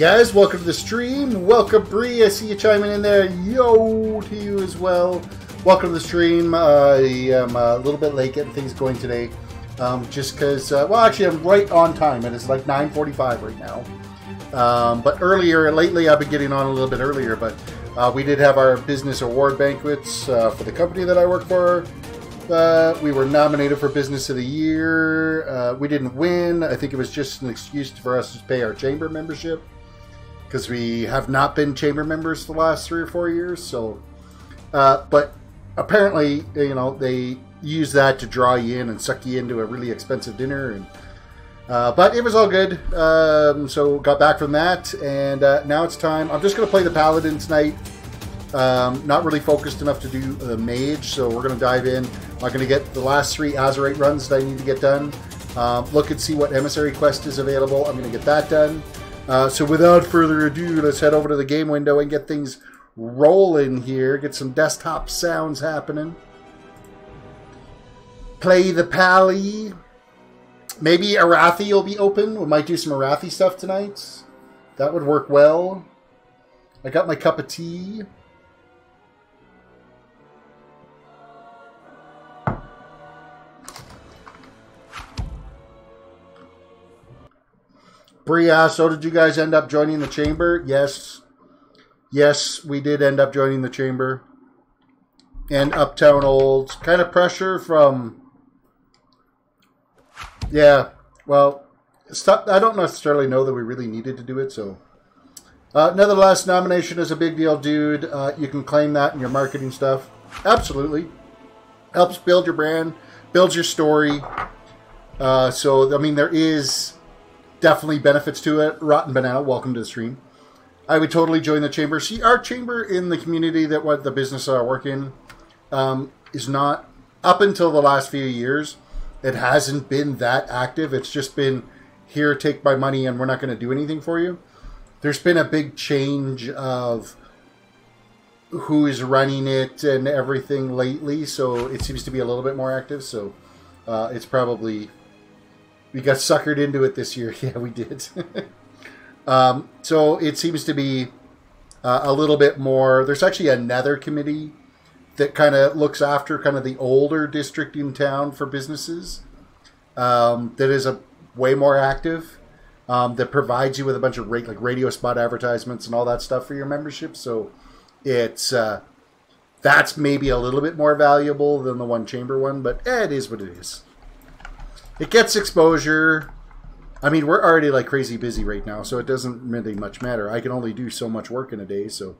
guys, welcome to the stream. Welcome, Bree. I see you chiming in there. Yo to you as well. Welcome to the stream. I am a little bit late getting things going today. Just because, well, actually, I'm right on time. It is like 9:45 right now. But earlier, lately, I've been getting on a little bit earlier. But we did have our business award banquets for the company that I work for. We were nominated for Business of the Year. We didn't win. I think it was just an excuse for us to pay our chamber membership, because we have not been chamber members the last 3 or 4 years. So, but apparently, you know, they use that to draw you in and suck you into a really expensive dinner. And but it was all good. So got back from that, and now it's time. I'm just going to play the Paladin tonight. Not really focused enough to do the mage, so we're going to dive in. I'm going to get the last 3 Azerite runs that I need to get done. Look and see what Emissary quest is available. I'm going to get that done. So without further ado, let's head over to the game window and get things rolling here. Get some desktop sounds happening. Play the Pally. Maybe Arathi will be open. We might do some Arathi stuff tonight. That would work well. I got my cup of tea. Bree asked, so did you guys end up joining the chamber? Yes. Yes, we did end up joining the chamber. And Uptown Olds. Kind of pressure from... Yeah, well, I don't necessarily know that we really needed to do it, so... Nevertheless, nomination is a big deal, dude. You can claim that in your marketing stuff. Absolutely. Helps build your brand, builds your story. So, I mean, there is... definitely benefits to it. Rotten Banana, welcome to the stream. I would totally join the chamber. See, our chamber in the community that what the business I work in is not, up until the last few years, it hasn't been that active. It's just been, here, take my money and we're not going to do anything for you. There's been a big change of who is running it and everything lately, so it seems to be a little bit more active. So it's probably... We got suckered into it this year. Yeah, we did. So it seems to be a little bit more... There's actually another committee that kind of looks after kind of the older district in town for businesses that is way more active, that provides you with a bunch of like radio spot advertisements and all that stuff for your membership. So it's that's maybe a little bit more valuable than the one chamber one, but it is what it is. It gets exposure. I mean, we're already like crazy busy right now, so it doesn't really much matter. I can only do so much work in a day, so.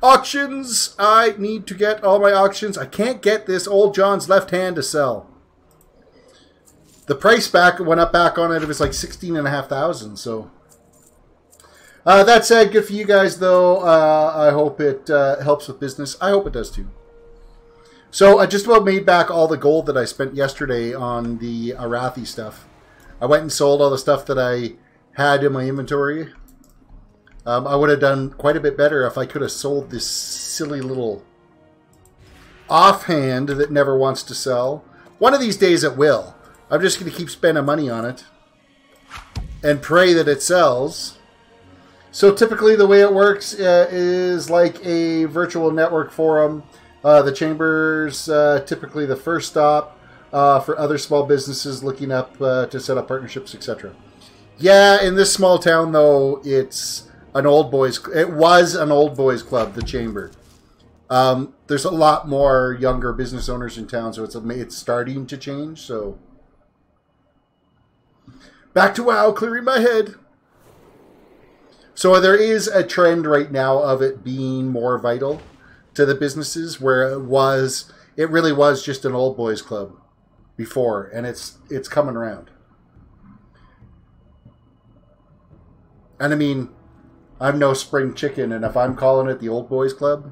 Auctions! I need to get all my auctions. I can't get this old John's left hand to sell. The price back went up back on it. It was like 16,500, so. That said, good for you guys, though. I hope it helps with business. I hope it does, too. So I just about made back all the gold that I spent yesterday on the Arathi stuff. I went and sold all the stuff that I had in my inventory. I would have done quite a bit better if I could have sold this silly little offhand that never wants to sell. One of these days it will. I'm just going to keep spending money on it and pray that it sells. So typically the way it works is like a virtual network forum. The chamber's typically the first stop for other small businesses looking up to set up partnerships, etc. Yeah, in this small town, though, it's an old boys. It was an old boys club, the chamber. There's a lot more younger business owners in town, so it's starting to change. So back to WoW, clearing my head. So there is a trend right now of it being more vital to the businesses, where it really was just an old boys club before, and it's coming around. And I mean, I'm no spring chicken, and if I'm calling it the old boys club,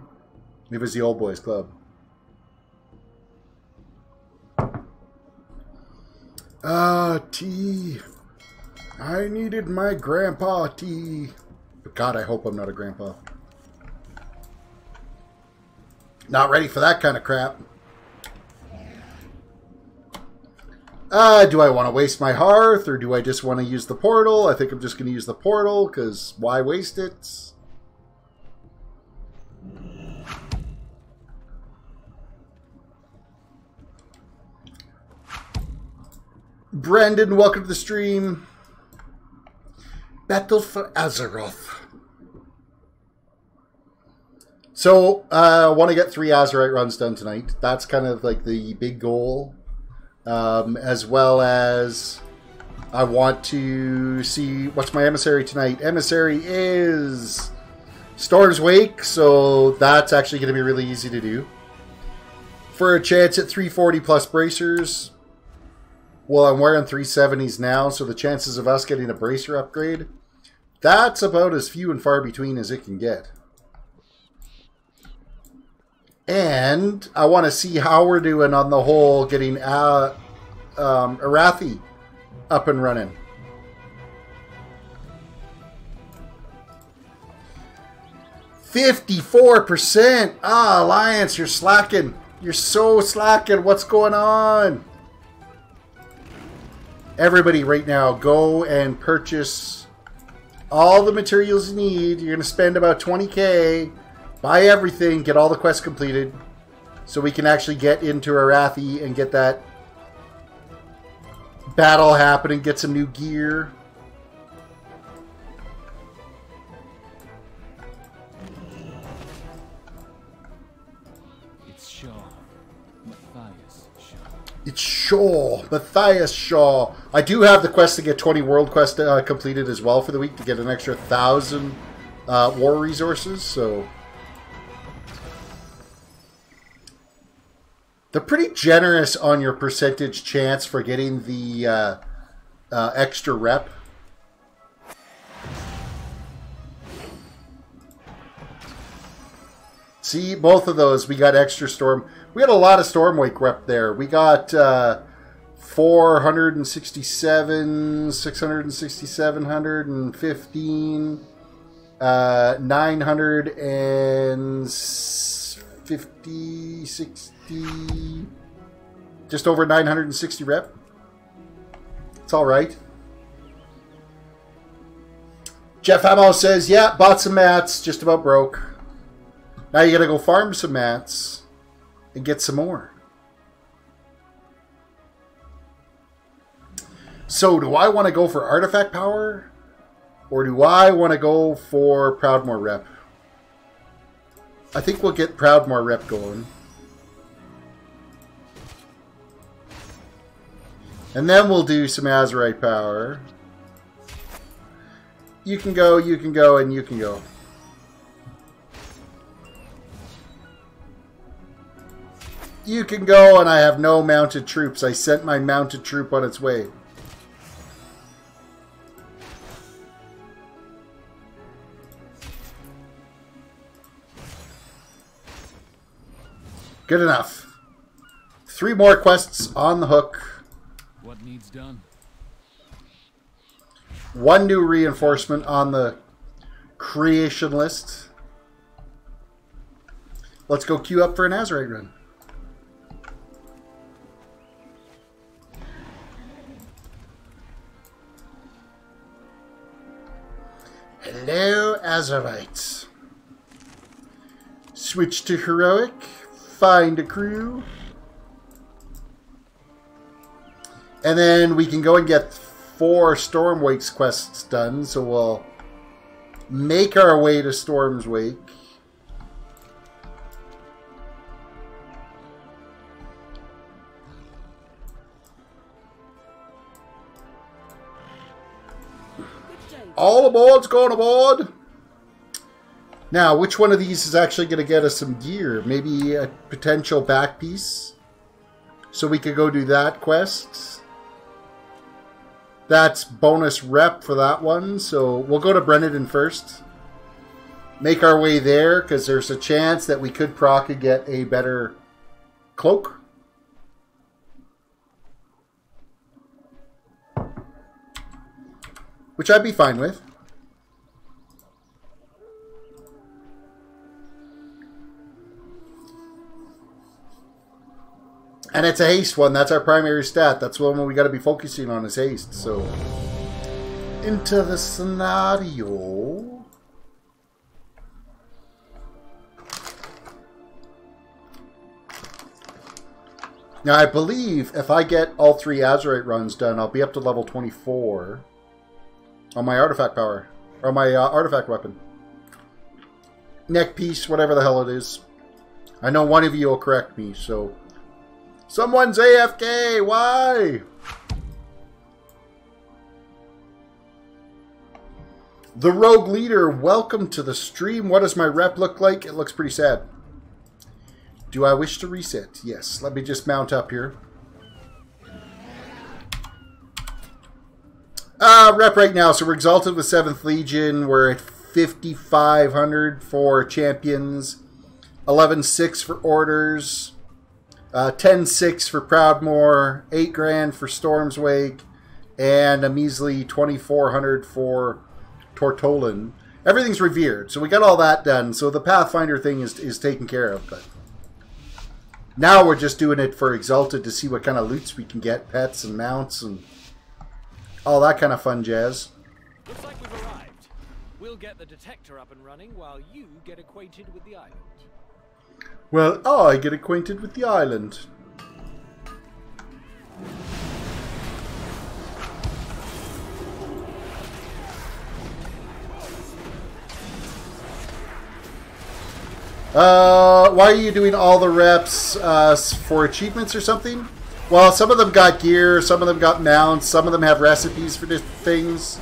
it was the old boys club. Tea. I needed my grandpa tea. But God, I hope I'm not a grandpa. Not ready for that kind of crap. Do I want to waste my hearth, or do I just want to use the portal? I think I'm just going to use the portal, because why waste it? Brandon, welcome to the stream. Battle for Azeroth. So, I want to get 3 Azerite runs done tonight. That's kind of like the big goal. As well as I want to see what's my Emissary tonight. Emissary is Storm's Wake, so that's actually going to be really easy to do. For a chance at 340 plus bracers, well, I'm wearing 370s now, so the chances of us getting a bracer upgrade, that's about as few and far between as it can get. And I want to see how we're doing on the whole getting Arathi up and running. %54%. Ah, Alliance, you're slacking. You're so slacking. What's going on? Everybody right now, go and purchase all the materials you need. You're going to spend about 20K. Buy everything, get all the quests completed, so we can actually get into Arathi and get that battle happening, get some new gear. It's Shaw. Matthias Shaw. It's Shaw. Matthias Shaw. I do have the quest to get 20 world quests completed as well for the week to get an extra 1,000 war resources, so... They're pretty generous on your percentage chance for getting the extra rep. See, both of those, we got extra storm. We had a lot of Stormwake rep there. We got 467, 667, 115, 950, 60. Just over 960 rep. It's all right. Jeff Hamo says, yeah, bought some mats, just about broke. Now you gotta go farm some mats and get some more. So do I want to go for artifact power, or do I want to go for Proudmoore rep? I think we'll get Proudmoore rep going. And then we'll do some Azerite power. You can go, and you can go. You can go, and I have no mounted troops. I sent my mounted troop on its way. Good enough. 3 more quests on the hook. What needs done? 1 new reinforcement on the creation list. Let's go queue up for an Azerite run. Hello, Azerites. Switch to heroic. Find a crew. And then we can go and get 4 Stormwake's quests done. So we'll make our way to Storm's Wake. All aboard's going aboard. Now, which one of these is actually going to get us some gear? Maybe a potential back piece. So we could go do that quest. That's bonus rep for that one. So we'll go to Brennan first. Make our way there, because there's a chance that we could proc and get a better cloak. Which I'd be fine with. And it's a haste one. That's our primary stat. That's the one we got to be focusing on is haste. So, into the scenario. Now, I believe if I get all 3 Azerite runs done, I'll be up to level 24 on my artifact power. Or my artifact weapon. Neck piece, whatever the hell it is. I know one of you will correct me, so... Someone's AFK! Why? The Rogue Leader, welcome to the stream. What does my rep look like? It looks pretty sad. Do I wish to reset? Yes. Let me just mount up here. Rep right now. So we're exalted with 7th Legion. We're at 5,500 for champions. 11,600 for orders. 10,600 for Proudmoore. 8 grand for Storm's Wake. And a measly 2,400 for Tortolin. Everything's revered. So we got all that done. So the Pathfinder thing is taken care of. But now we're just doing it for Exalted to see what kind of loots we can get. Pets and mounts and all that kind of fun jazz. Looks like we've arrived. We'll get the detector up and running while you get acquainted with the island. Well, I get acquainted with the island. Why are you doing all the reps for achievements or something? Well, some of them got gear, some of them got mounts, some of them have recipes for different things.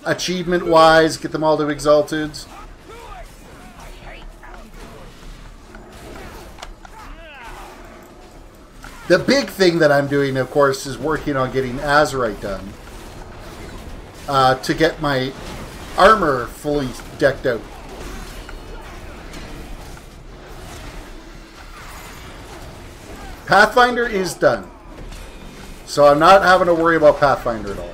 Achievement-wise, get them all to Exalted. The big thing that I'm doing, of course, is working on getting Azerite done. To get my armor fully decked out. Pathfinder is done. So I'm not having to worry about Pathfinder at all.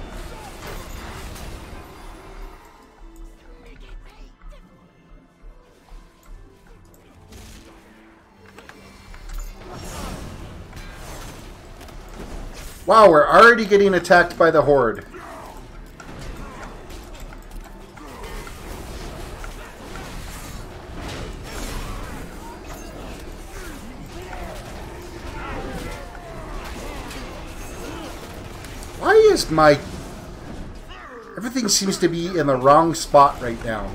Wow, we're already getting attacked by the Horde. Why is my... Everything seems to be in the wrong spot right now.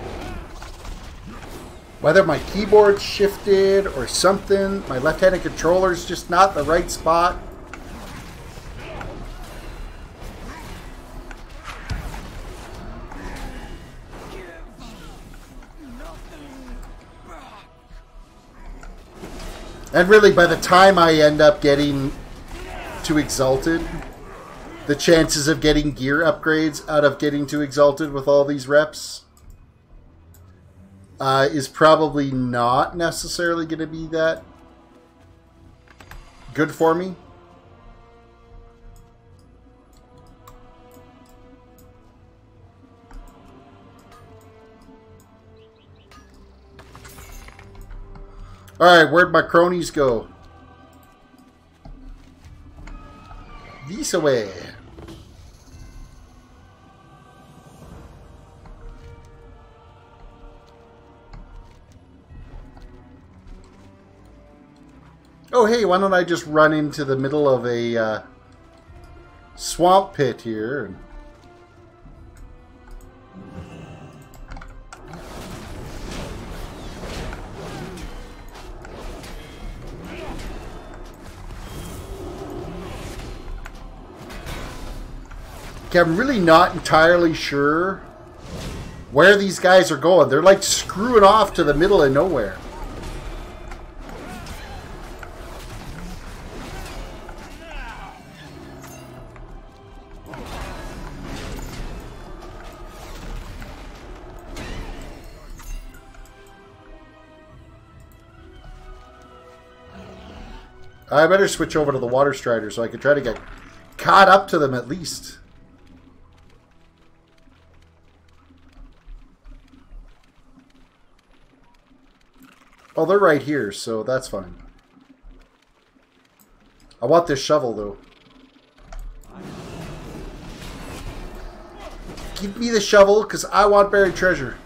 Whether my keyboard's shifted or something, my left-handed controller's just not the right spot. And really, by the time I end up getting to Exalted, the chances of getting gear upgrades out of getting to Exalted with all these reps is probably not necessarily going to be that good for me. Alright, where'd my cronies go? This away. Oh, hey, why don't I just run into the middle of a swamp pit here? Okay, I'm really not entirely sure where these guys are going. They're like screwing off to the middle of nowhere. I better switch over to the Water Strider so I can try to get caught up to them at least. Oh, they're right here, so that's fine. I want this shovel, though. Give me the shovel, because I want buried treasure.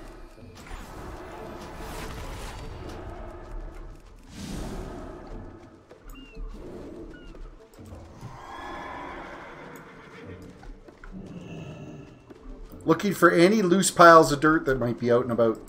Looking for any loose piles of dirt that might be out and about.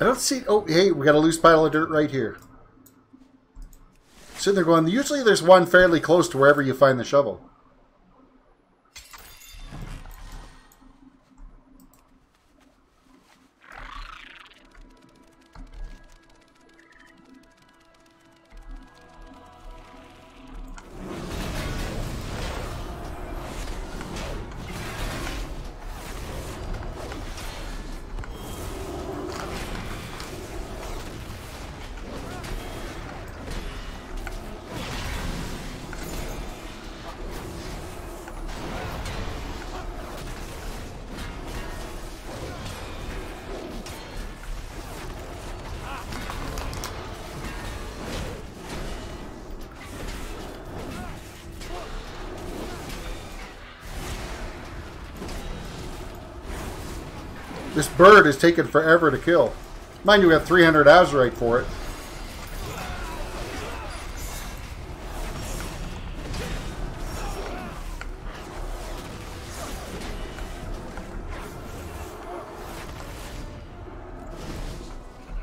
I don't see... Oh, hey, we got a loose pile of dirt right here. Sitting there going, usually there's one fairly close to wherever you find the shovel. This bird is taking forever to kill. Mind you, we have 300 Azerite for it.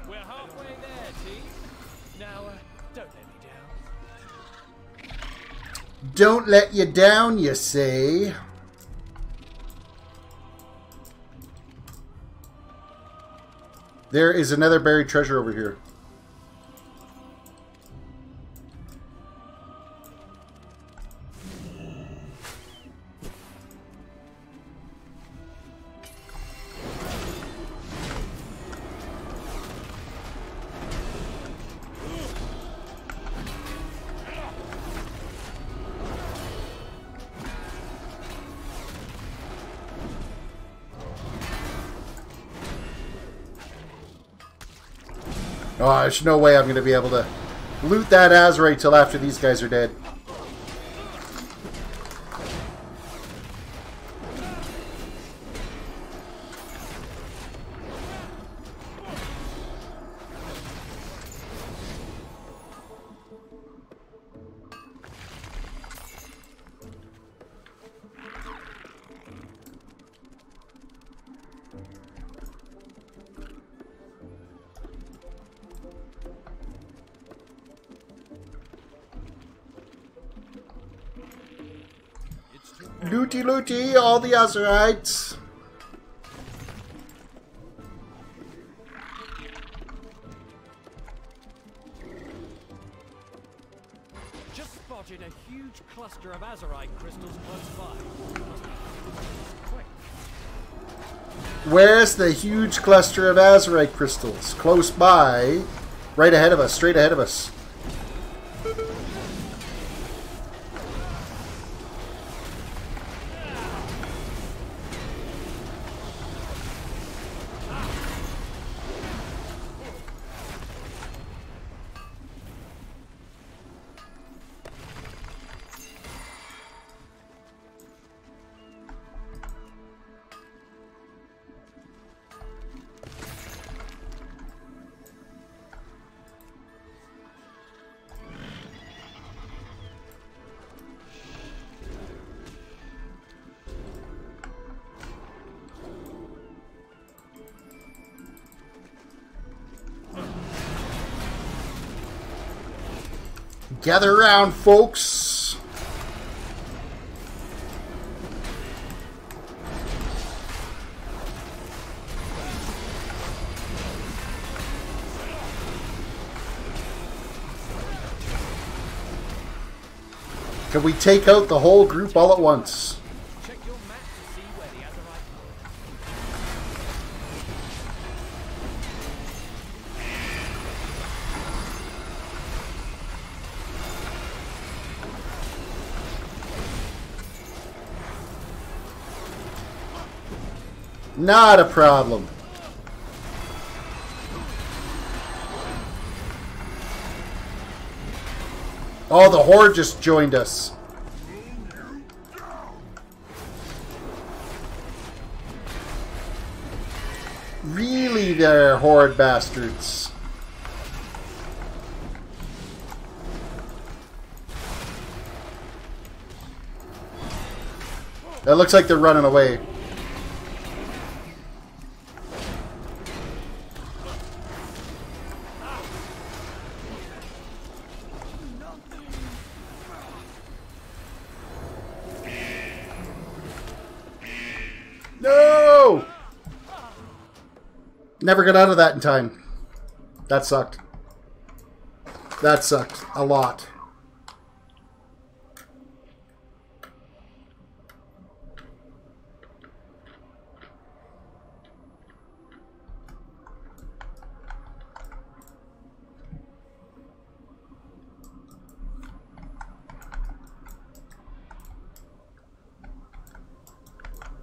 We're halfway there, team. Now, don't let me down. Don't let you down, you say. There is another buried treasure over here. Oh, there's no way I'm going to be able to loot that Azerite till after these guys are dead. Looty looty, all the Azerites. Just spotted a huge cluster of Azerite crystals close by. Quick. Where's the huge cluster of Azerite crystals? Close by. Right ahead of us, straight ahead of us. Gather around, folks. Can we take out the whole group all at once? Check your map to see where the Azerite Not a problem. Oh, the Horde just joined us. Really there, Horde bastards. It looks like they're running away. No! Never got out of that in time. That sucked. That sucked a lot.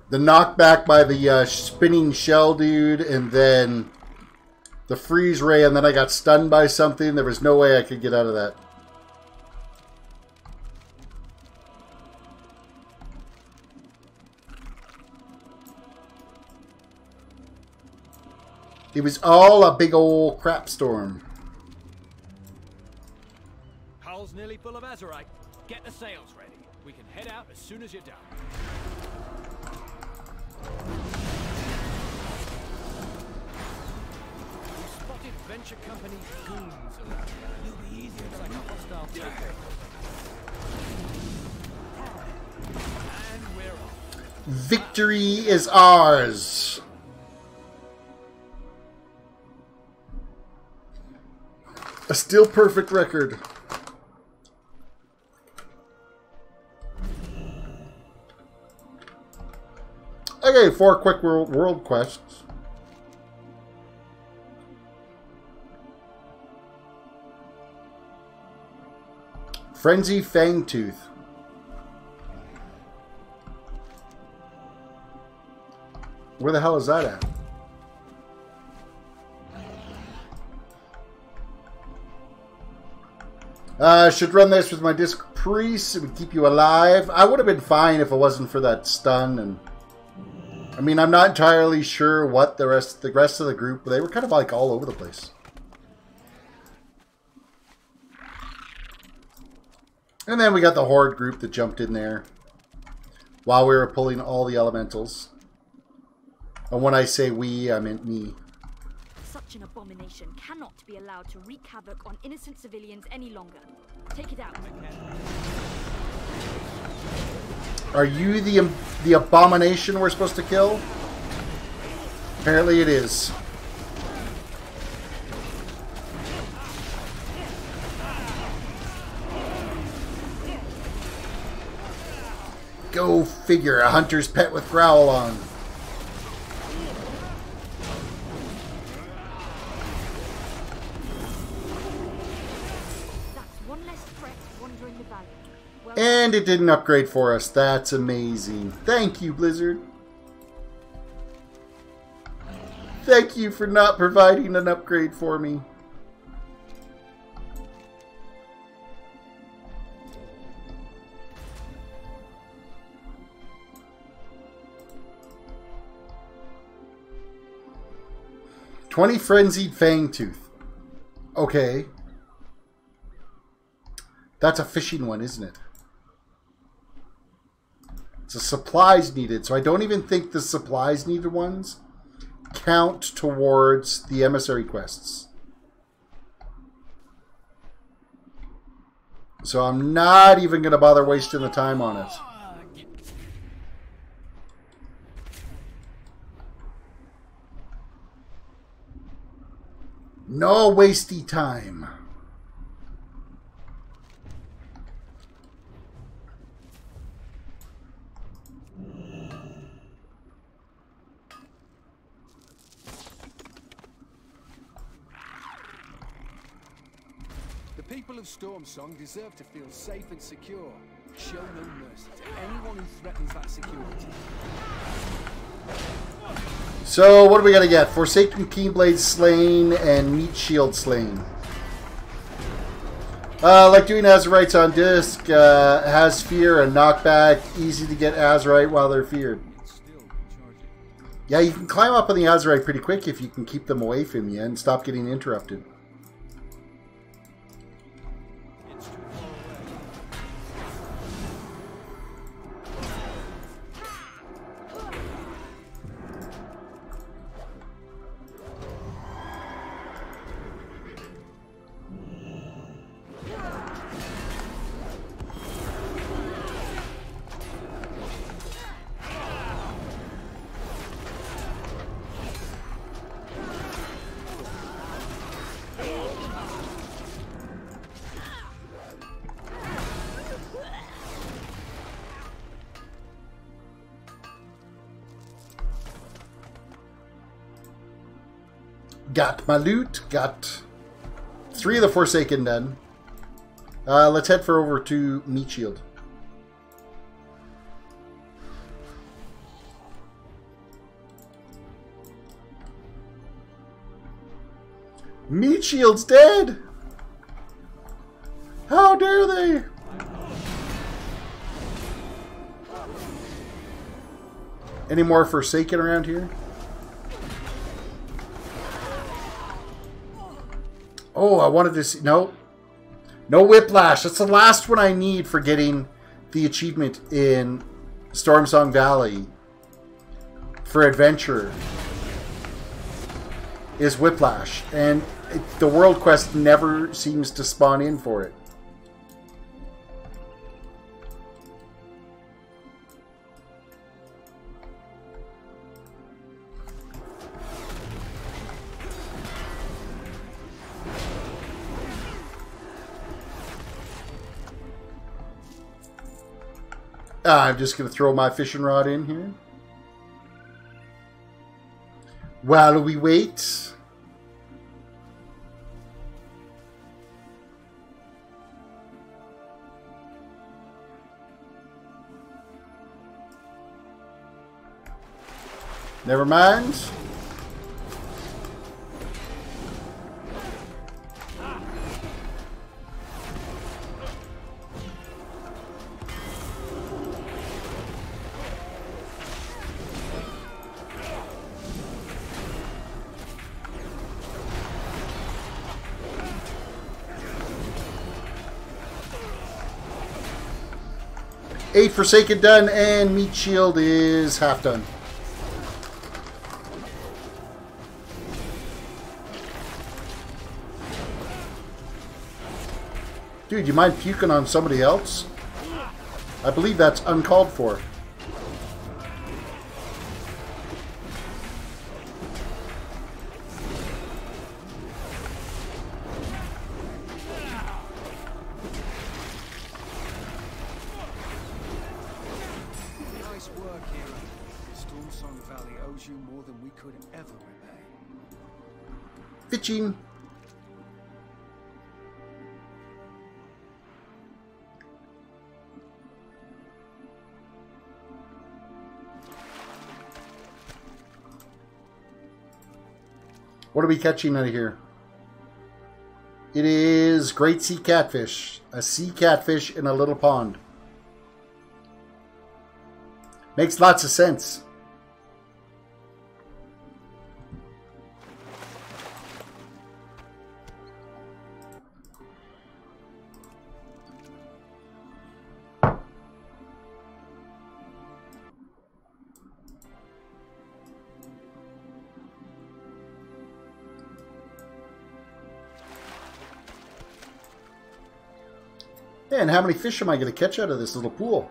The knockback by the spinning shell dude, and then the freeze ray, and then I got stunned by something. There was no way I could get out of that. It was all a big old crap storm. Hull's nearly full of Azerite. Get the sails ready. We can head out as soon as you're done. We spotted venture company goons around here. It'll be easier to like a hostile takeover. And we're off. Victory is ours. A still perfect record. Okay, 4 quick world quests. Frenzy Fangtooth. Where the hell is that at? Should run this with my disc priest. It would keep you alive. I would have been fine if it wasn't for that stun. And I mean, I'm not entirely sure what the rest of the group, but they were kind of like all over the place. And then we got the Horde group that jumped in there while we were pulling all the elementals. And when I say we, I meant me. Such an abomination cannot be allowed to wreak havoc on innocent civilians any longer. Take it out. Are you the abomination we're supposed to kill? Apparently it is. Go figure, a hunter's pet with growl on. And it did an upgrade for us. That's amazing. Thank you, Blizzard. Thank you for not providing an upgrade for me. $20 Frenzied Fangtooth. Okay. That's a fishing one, isn't it? It's a supplies needed, so I don't even think the supplies needed ones count towards the emissary quests. So I'm not even going to bother wasting the time on it. No wasty time. The people of Stormsong deserve to feel safe and secure. Show no mercy to anyone who threatens that security. So, what are we going to get? Forsaken Keyblade slain and Meat Shield slain. Like doing Azerites on disc, has fear and knockback. Easy to get Azerite while they're feared. Yeah, you can climb up on the Azerite pretty quick if you can keep them away from you and stop getting interrupted. Got my loot. Got 3 of the Forsaken done. Let's head over to Meat Shield. Meat Shield's dead! How dare they! Any more Forsaken around here? Oh, I wanted to see... No. No Whiplash. That's the last one I need for getting the achievement in Stormsong Valley for Adventure. Is Whiplash. And the World Quest never seems to spawn in for it. I'm just going to throw my fishing rod in here. While we wait. Never mind. Eight Forsaken done, and Meat Shield is half done. Dude, you mind puking on somebody else? I believe that's uncalled for. Nice work, hero. Stormsong Valley owes you more than we could ever repay. Fitching. What are we catching out of here? It is great sea catfish. A sea catfish in a little pond. Makes lots of sense. Man, how many fish am I going to catch out of this little pool?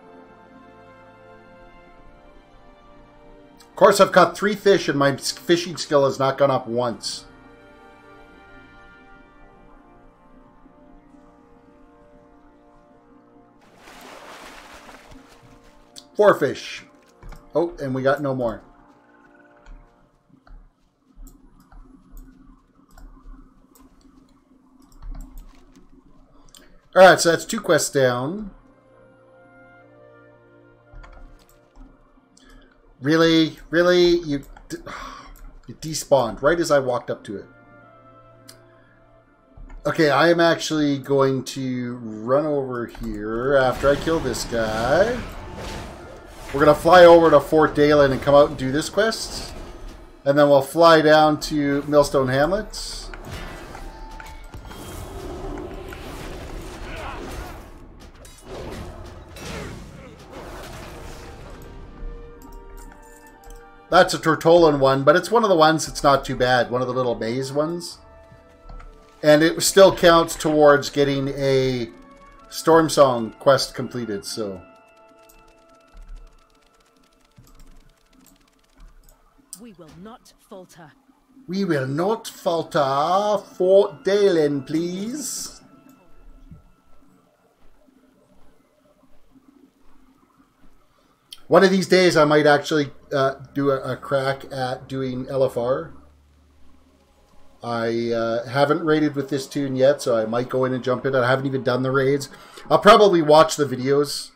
Of course, I've caught 3 fish and my fishing skill has not gone up once. Four fish. Oh, and we got no more. Alright, so that's 2 quests down. Really? Really? You despawned right as I walked up to it. Okay, I am actually going to run over here after I kill this guy. We're going to fly over to Fort Dalen and come out and do this quest. And then we'll fly down to Millstone Hamlets. That's a Tortolan one, but it's one of the ones that's not too bad. One of the little maze ones. And it still counts towards getting a Storm Song quest completed, so... We will not falter. We will not falter. Fort Dalen, please. One of these days I might actually do a crack at doing LFR. I haven't raided with this tune yet, so I might go in and jump in. I haven't even done the raids. I'll probably watch the videos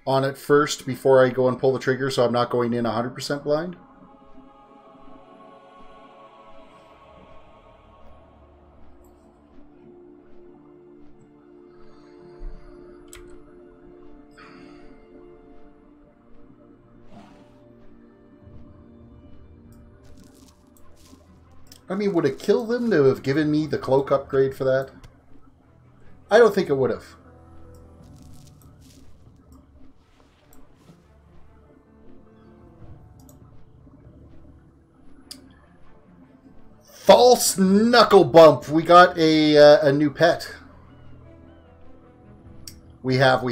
on it first before I go and pull the trigger, so I'm not going in 100% blind. I mean, would it kill them to have given me the cloak upgrade for that? I don't think it would have. False Knuckle Bump. We got a new pet. We have.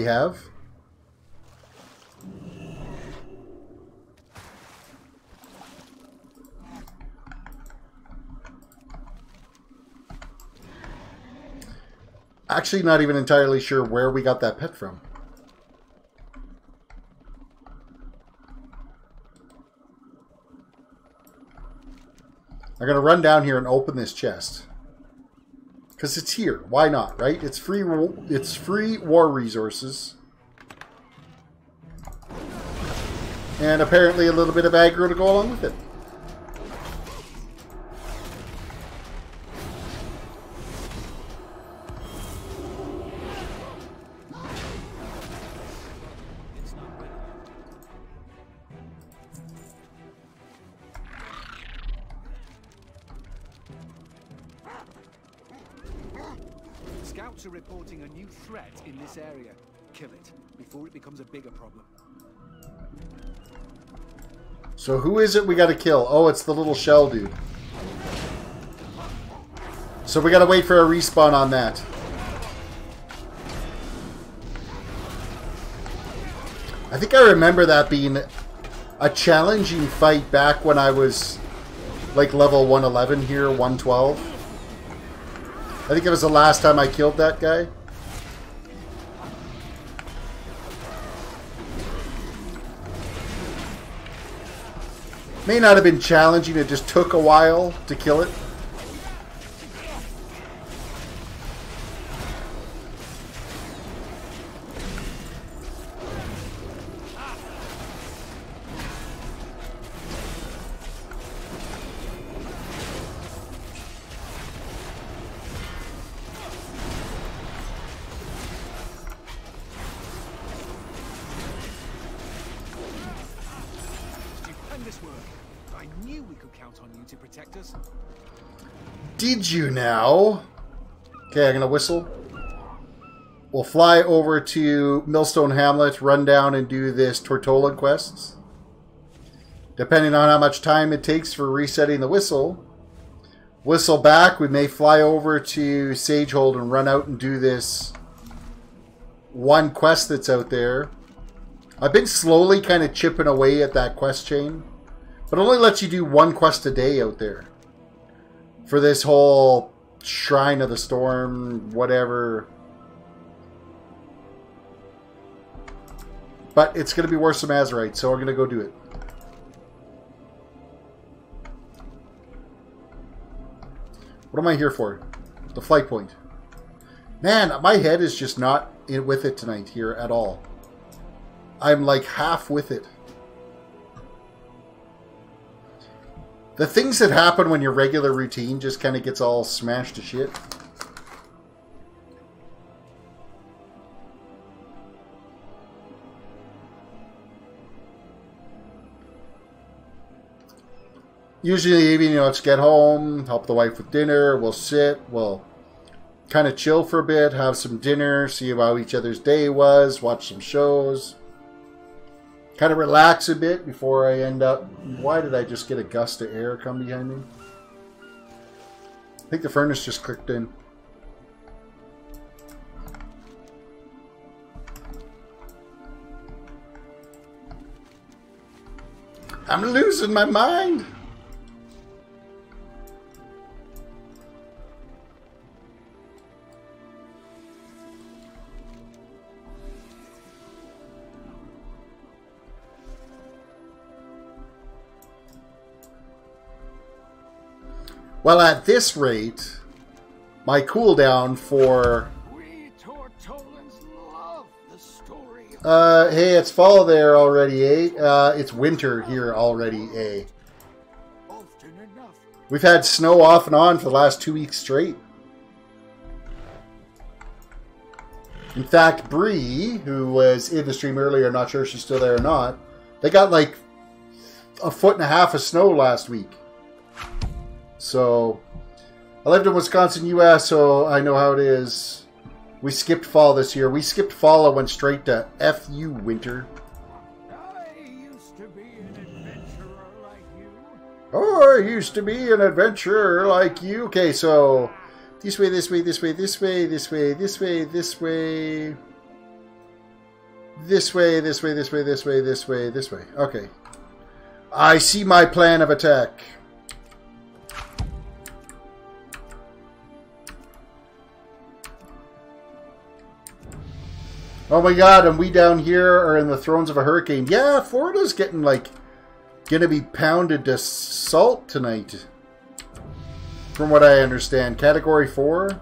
Actually, not even entirely sure where we got that pet from. I'm going to run down here and open this chest. Because it's here. Why not, right? It's free war resources. And apparently a little bit of aggro to go along with it. Scouts are reporting a new threat in this area. Kill it before it becomes a bigger problem. So who is it we got to kill? Oh, it's the little shell dude. So we got to wait for a respawn on that. I think I remember that being a challenging fight back when I was like level 111 here, 112. I think it was the last time I killed that guy. May not have been challenging, it just took a while to kill it. Did you now? Okay, I'm going to whistle. We'll fly over to Millstone Hamlet, run down and do this Tortolan quests. Depending on how much time it takes for resetting the whistle. Whistle back, we may fly over to Sagehold and run out and do this one quest that's out there. I've been slowly kind of chipping away at that quest chain. But it only lets you do one quest a day out there. For this whole Shrine of the Storm, whatever. But it's going to be worth some Azerite, so we're going to go do it. What am I here for? The flight point. Man, my head is just not with it tonight here at all. I'm like half with it. The things that happen when your regular routine just kind of gets all smashed to shit. Usually, you know, let's get home, help the wife with dinner, we'll sit, we'll kind of chill for a bit, have some dinner, see how each other's day was, watch some shows. Kind of relax a bit before I end up... Why did I just get a gust of air come behind me? I think the furnace just clicked in. I'm losing my mind! Well, at this rate, my cooldown for... We Tortolans love the story of... hey, it's fall there already, eh? It's winter here already, eh? Often enough. We've had snow off and on for the last 2 weeks straight. In fact, Bree, who was in the stream earlier, I'm not sure if she's still there or not, they got like 1.5 feet of snow last week. So, I lived in Wisconsin, US, so I know how it is. We skipped fall this year. We skipped fall and went straight to F you, winter. I used to be an adventurer like you. Oh, I used to be an adventurer like you. Okay, so, this way, this way, this way, this way, this way, this way, this way. This way, this way, this way, this way, this way, this way. Okay. I see my plan of attack. Oh my god, and we down here are in the throes of a hurricane. Yeah, Florida's getting like, gonna be pounded to salt tonight. From what I understand. Category 4?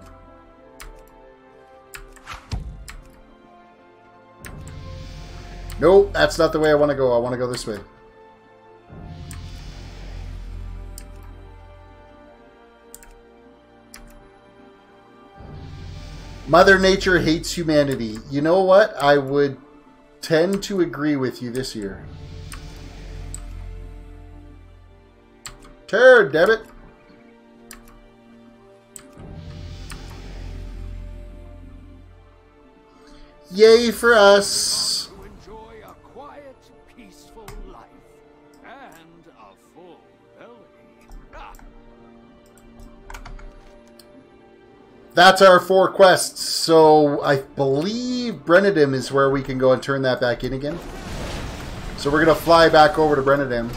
Nope, that's not the way I want to go. I want to go this way. Mother Nature hates humanity. You know what? I would tend to agree with you this year. TerrisDWDC. Yay for us. To enjoy a quiet, peaceful life. And a full belly. Ah. That's our 4 quests. So I believe Brennadam is where we can go and turn that back in again. So we're going to fly back over to Brennadam.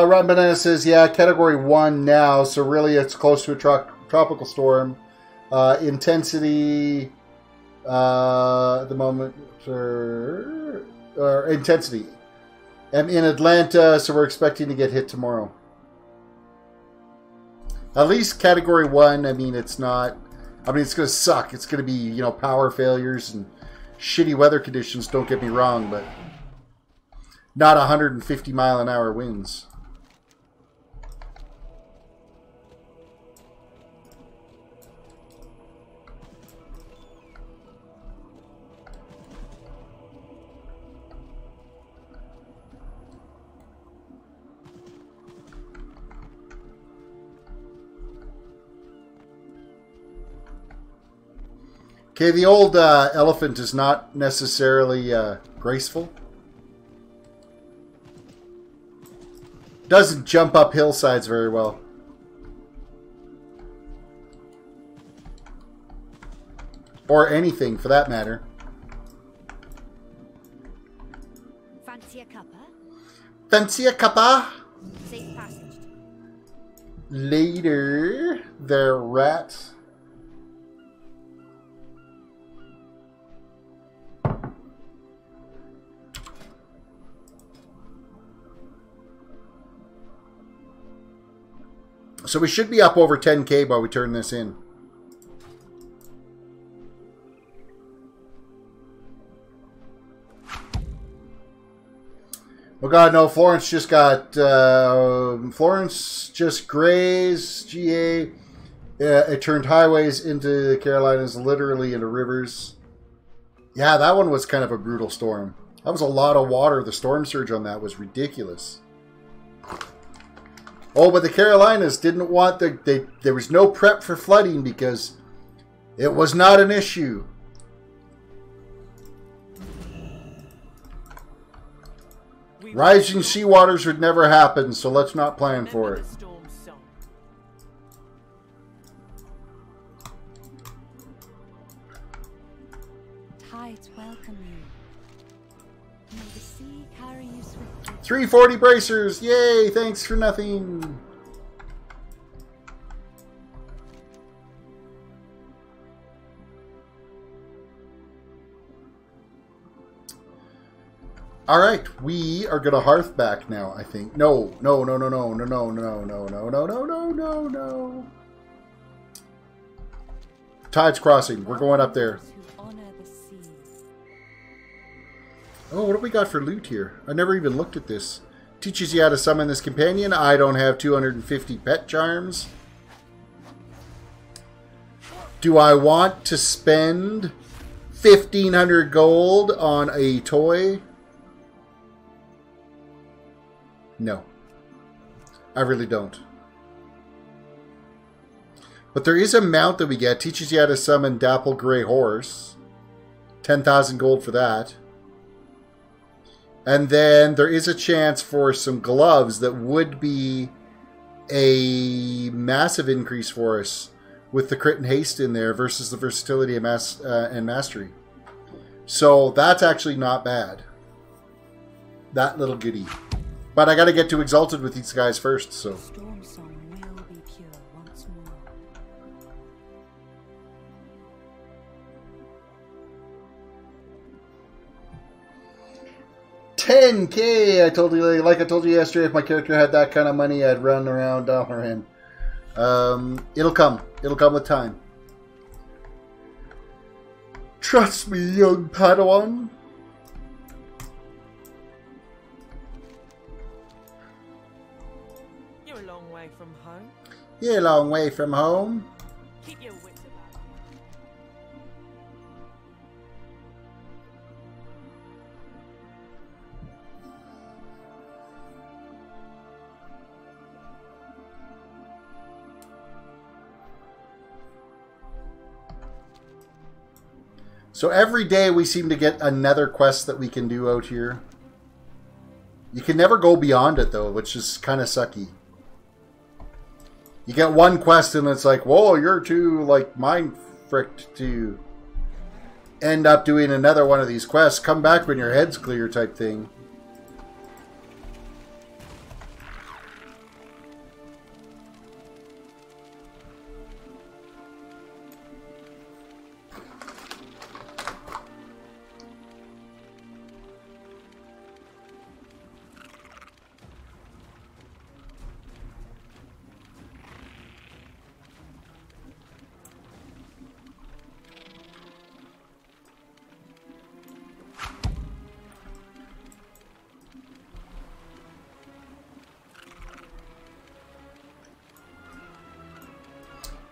Ron Banana says, yeah, Category 1 now, so really it's close to a tropical storm. Intensity, at the moment, or intensity. I'm in Atlanta, so we're expecting to get hit tomorrow. At least Category 1, I mean, it's not... I mean, it's going to suck. It's going to be, you know, power failures and shitty weather conditions, don't get me wrong, but not 150-mile-an-hour winds. Okay, the old elephant is not necessarily graceful. Doesn't jump up hillsides very well. Or anything, for that matter. Fancy a cuppa? Fancy a cuppa? Safe passage. Later, they're rats. So we should be up over 10k while we turn this in. Oh god, no, Florence just got... Florence just grazed GA. It turned highways into the Carolinas, literally into rivers. Yeah, that one was kind of a brutal storm. That was a lot of water. The storm surge on that was ridiculous. Oh, but the Carolinas didn't want there was no prep for flooding because it was not an issue. Rising sea waters would never happen, so let's not plan for it. Tides welcome you. May the sea carry you swiftly. 340 bracers! Yay! Thanks for nothing! Alright, we are gonna hearth back now, I think. No. Tides crossing. We're going up there. Oh, what do we got for loot here? I never even looked at this. Teaches you how to summon this companion. I don't have 250 pet charms. Do I want to spend 1,500 gold on a toy? No. I really don't. But there is a mount that we get. Teaches you how to summon Dapple Grey Horse. 10,000 gold for that. And then there is a chance for some gloves that would be a massive increase for us with the crit and haste in there versus the versatility and mastery. So that's actually not bad. That little goodie. But I got to get to Exalted with these guys first, so... Storm song will be pure once more. 10k! I told you, like I told you yesterday, if my character had that kind of money, I'd run around Dahmerhen. It'll come. It'll come with time. Trust me, young Padawan. You're a long way from home. You're a long way from home. Keep your wits about you. So every day we seem to get another quest that we can do out here. You can never go beyond it though, which is kind of sucky. You get one quest and it's like, whoa, you're too like mind fricked to end up doing another one of these quests. Come back when your head's clear type thing.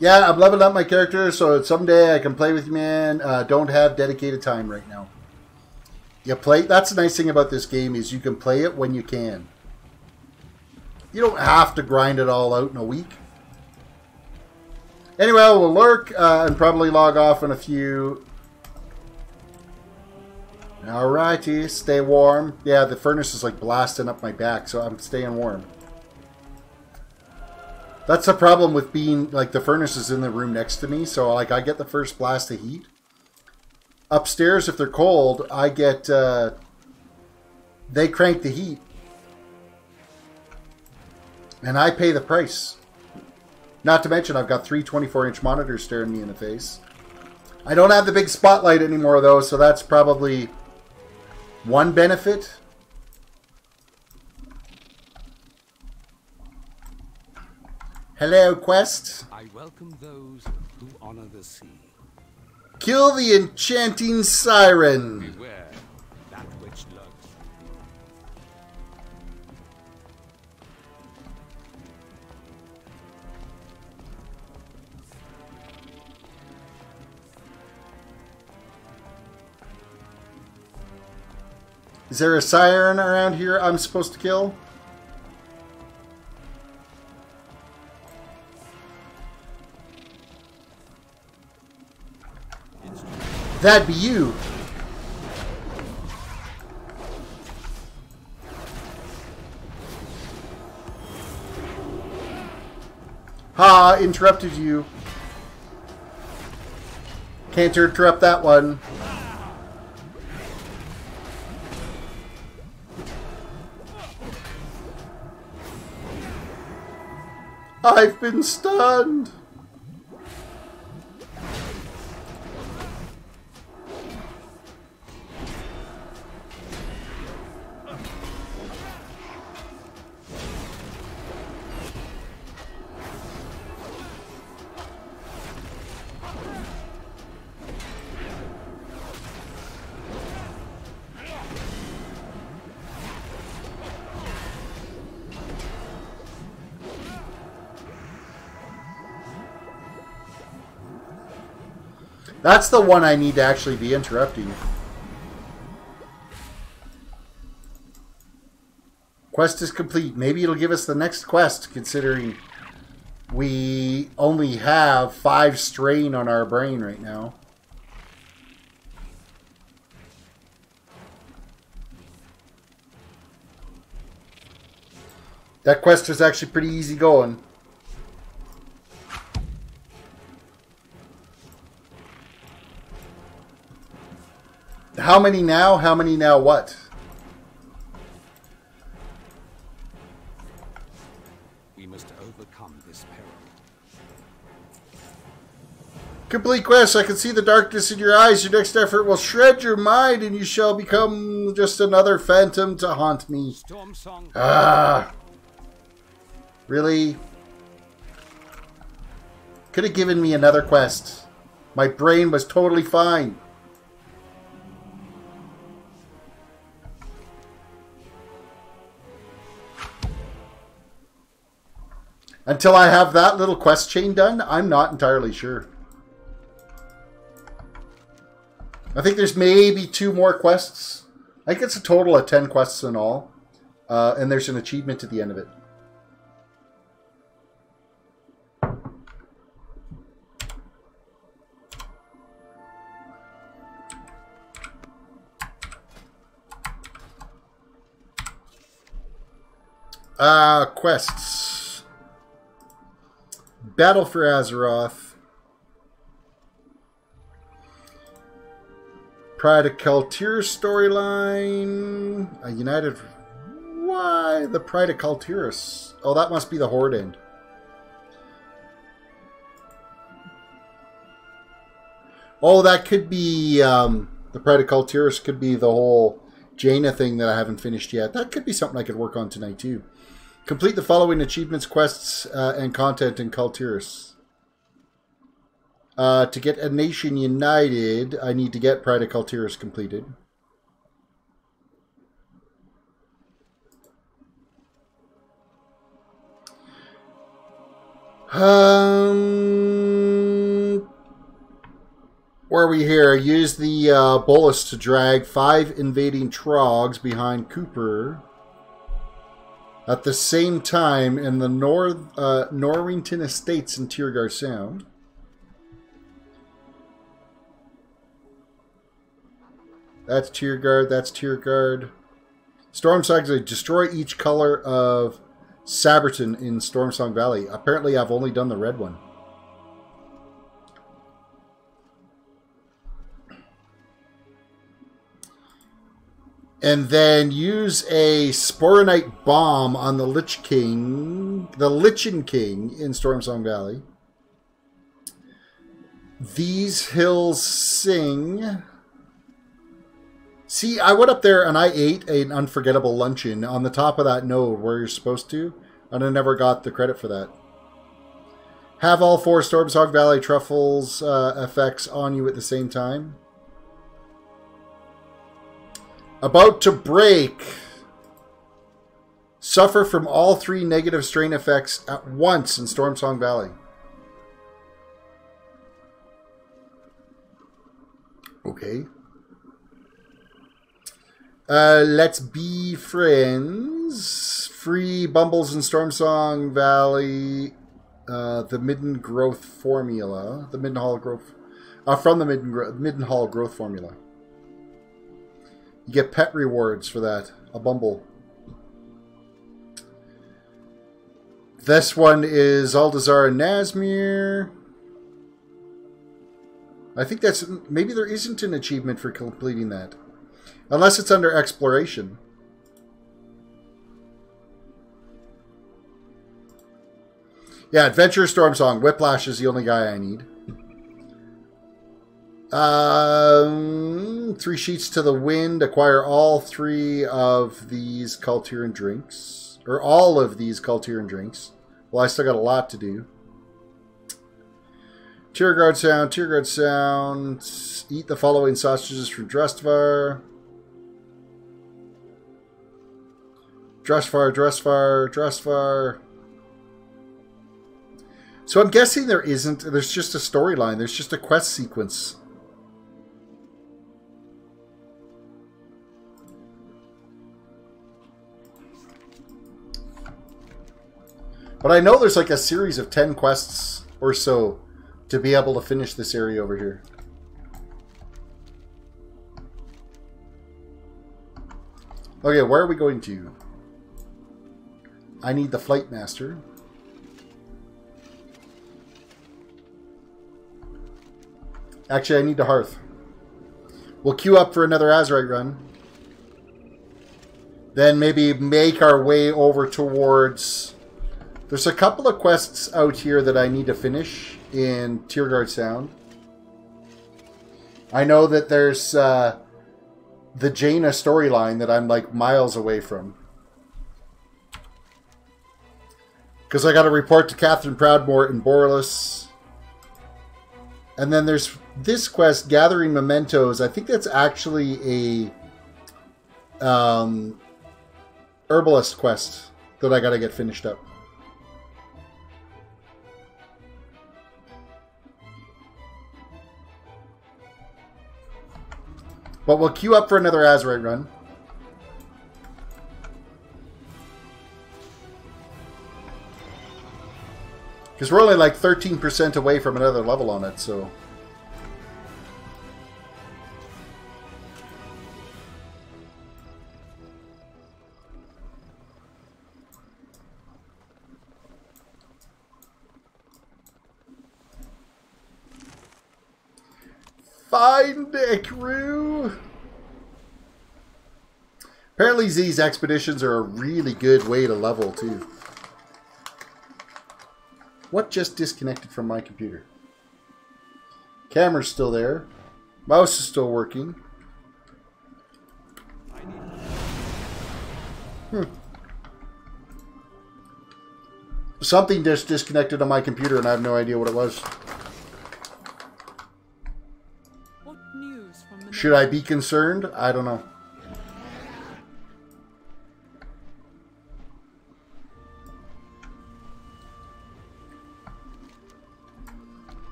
Yeah, I'm leveling up my character so someday I can play with you, man. Don't have dedicated time right now. You play. That's the nice thing about this game is you can play it when you can. You don't have to grind it all out in a week. Anyway, we'll lurk and probably log off in a few. Alrighty, stay warm. Yeah, the furnace is like blasting up my back, so I'm staying warm. That's the problem with being, like, the furnace is in the room next to me, so, like, I get the first blast of heat. Upstairs, if they're cold, I get, they crank the heat. And I pay the price. Not to mention, I've got 3 24-inch monitors staring me in the face. I don't have the big spotlight anymore, though, so that's probably one benefit. Hello, quest. I welcome those who honor the sea. Kill the enchanting siren. Beware that which lurks. Is there a siren around here I'm supposed to kill? That'd be you. Ha, interrupted you. Can't interrupt that one. I've been stunned. That's the one I need to actually be interrupting. Quest is complete. Maybe it'll give us the next quest, considering we only have 5 strain on our brain right now. That quest is actually pretty easy going. How many now? How many now what? We must overcome this peril. Complete quest. I can see the darkness in your eyes. Your next effort will shred your mind and you shall become just another phantom to haunt me. Storm Song. Ah. Really? Could have given me another quest. My brain was totally fine. Until I have that little quest chain done, I'm not entirely sure. I think there's maybe 2 more quests. I think it's a total of 10 quests in all. And there's an achievement at the end of it. Quests. Battle for Azeroth. Pride of Kaltir storyline. A United... Why? The Pride of Kaltiris. Oh, that must be the Horde end. Oh, that could be... the Pride of Kaltiris could be the whole Jaina thing that I haven't finished yet. That could be something I could work on tonight, too. Complete the following achievements, quests, and content in Kaltiris. To get a nation united, I need to get Pride of Kaltiris completed. Where are we here? Use the bolus to drag 5 invading trogs behind Cooper. At the same time, in the Norrington Estates in Tiergar Sound. That's Tier Guard. That's Tier Guard. Stormsong, destroy each color of Saberton in Stormsong Valley. Apparently, I've only done the red one. And then use a Sporonite bomb on the Lichen King in Stormsong Valley. These hills sing. See, I went up there and I ate an unforgettable luncheon on the top of that node where you're supposed to, and I never got the credit for that. Have all 4 Stormsong Valley truffles effects on you at the same time. About to break. Suffer from all 3 negative strain effects at once in Stormsong Valley. Okay. Let's be friends. Free Bumbles in Stormsong Valley. The Midden Growth Formula. The Middenhall Growth. From the Middenhall Growth Formula. You get pet rewards for that. A Bumble. This one is Aldazar and Nazmir. I think that's... Maybe there isn't an achievement for completing that. Unless it's under exploration. Yeah, Adventure Stormsong. Whiplash is the only guy I need. 3 sheets to the wind. Acquire all 3 of these Kaltiran drinks. Or all of these Kaltiran drinks. Well, I still got a lot to do. Tier Guard Sound. Tier Guard Sound. Eat the following sausages from Drustvar. Drustvar. So I'm guessing there's just a storyline. There's just a quest sequence. But I know there's like a series of 10 quests or so to be able to finish this area over here. Okay, where are we going to? I need the Flight Master. Actually, I need the Hearth. We'll queue up for another Azerite run. Then maybe make our way over towards... There's a couple of quests out here that I need to finish in Tier Guard Sound. I know that there's the Jaina storyline that I'm like miles away from. Because I got to report to Catherine Proudmore in Borealis. And then there's this quest, Gathering Mementos. I think that's actually a herbalist quest that I got to get finished up. But we'll queue up for another Azerite run. Because we're only like 13% away from another level on it, so... Find a crew! Apparently these expeditions are a really good way to level, too. What just disconnected from my computer? Camera's still there. Mouse is still working. Something just disconnected on my computer and I have no idea what it was. What news from the Should I be concerned? I don't know.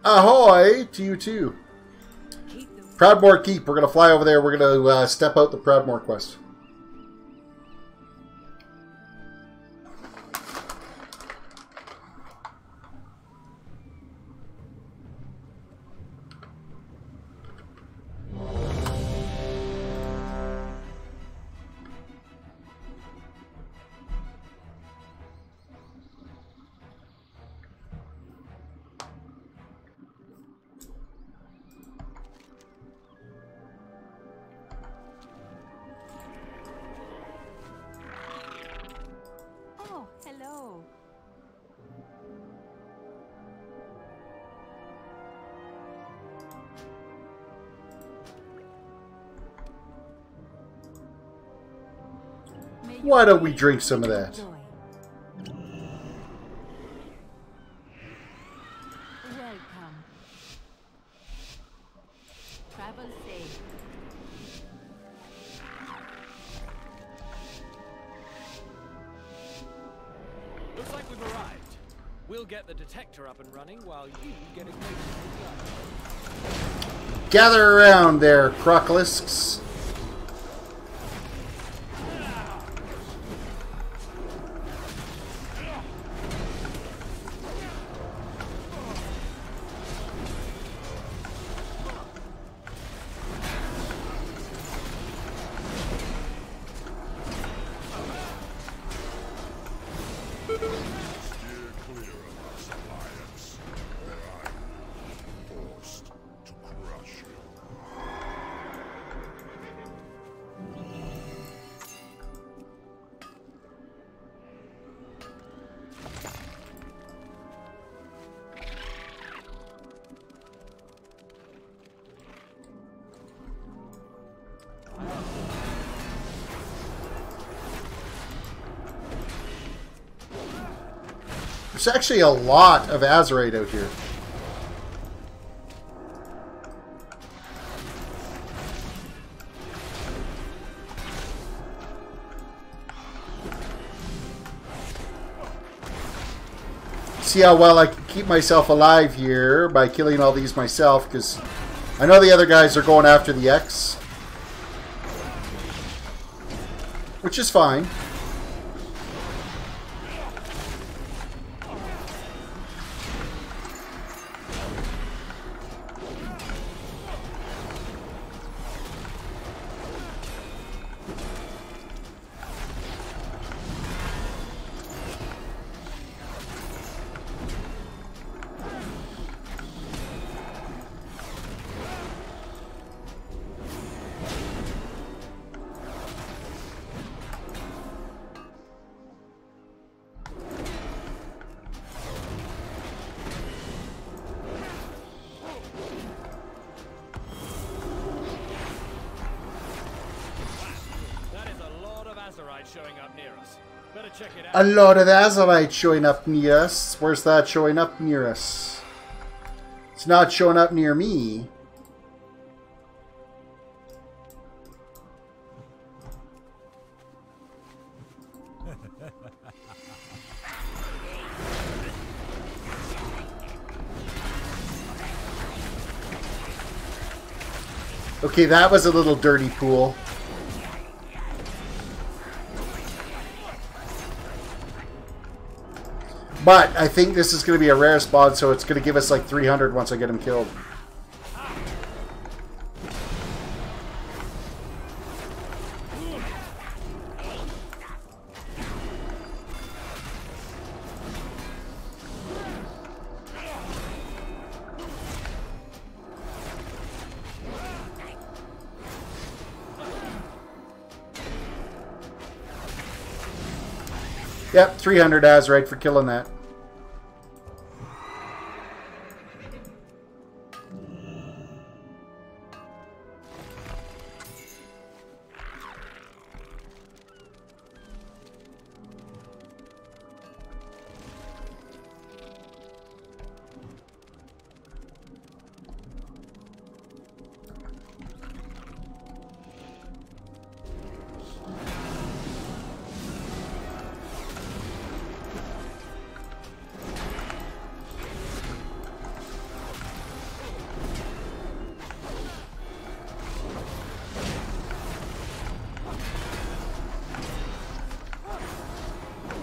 Ahoy to you too. Proudmore Keep. We're going to fly over there. We're going to step out the Proudmore quest. Why don't we drink some of that? Welcome. Travel safe. Looks like we've arrived. We'll get the detector up and running while you get acquainted with the other. Gather around there, Crocolisks. There's actually a lot of Azerite out here. See how well I can keep myself alive here by killing all these myself, because I know the other guys are going after the X. Which is fine. Showing up near us. Better check it out. A lot of Azerite showing up near us. Where's that showing up near us? It's not showing up near me. Okay, that was a little dirty pool. But I think this is going to be a rare spawn, so it's going to give us like 300 once I get him killed. Yep, 300 Azerite for killing that.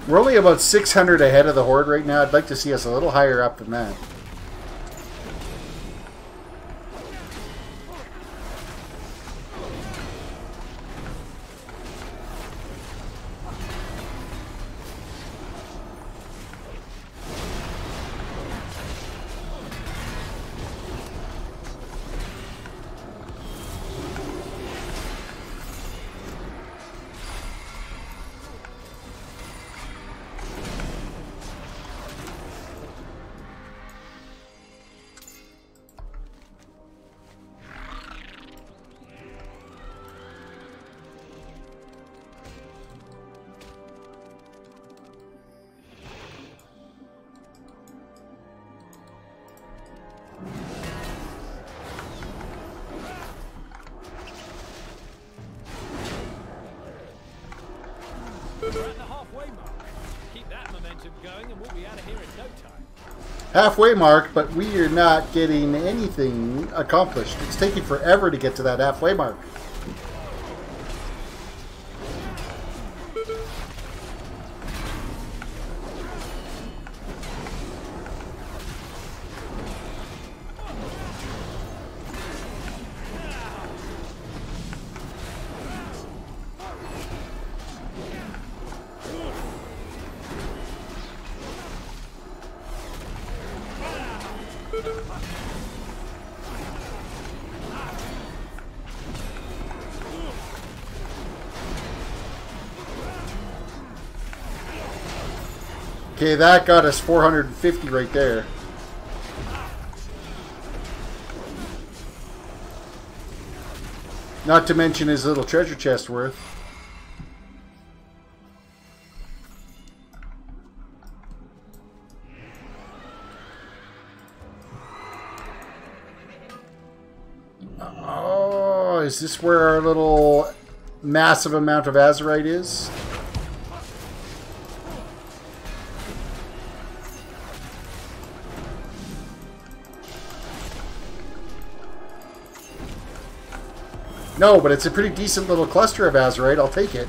We're only about 600 ahead of the Horde right now. I'd like to see us a little higher up than that. We're at the halfway mark. Keep that momentum going and we'll be out of here in no time. Halfway mark, but we are not getting anything accomplished. It's taking forever to get to that halfway mark. Okay, that got us 450 right there. Not to mention his little treasure chest worth. Oh, is this where our little massive amount of Azerite is? No, but it's a pretty decent little cluster of Azerite. I'll take it.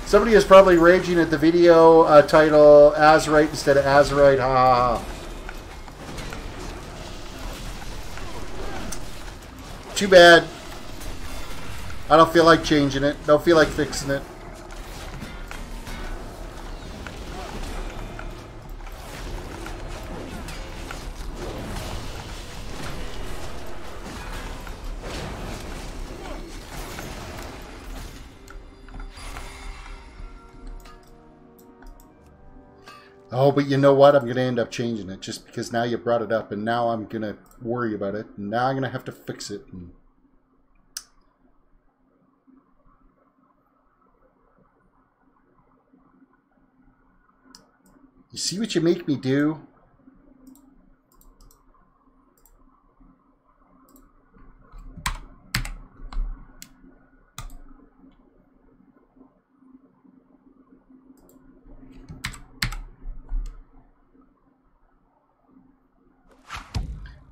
Somebody is probably raging at the video title Azerite instead of Azerite. Ha ha ha. Too bad. I don't feel like changing it. Don't feel like fixing it. Oh, but you know what? I'm going to end up changing it just because now you brought it up and now I'm going to worry about it. And now I'm going to have to fix it. You see what you make me do?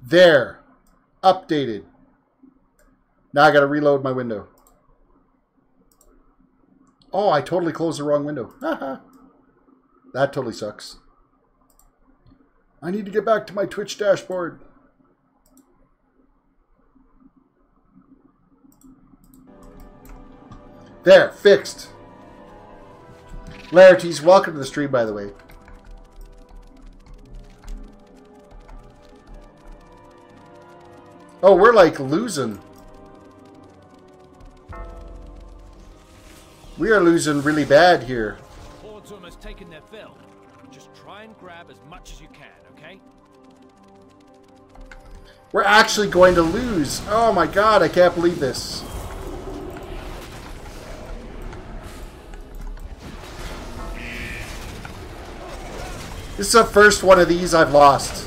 There. Updated. Now I gotta reload my window. Oh, I totally closed the wrong window. That totally sucks. I need to get back to my Twitch dashboard. There, fixed. Larities, welcome to the stream, by the way. Oh, we're like losing. We are losing really bad here. The horde's almost taken their fill. Just try and grab as much as you can, okay? We're actually going to lose. Oh my god, I can't believe this. This is the first one of these I've lost.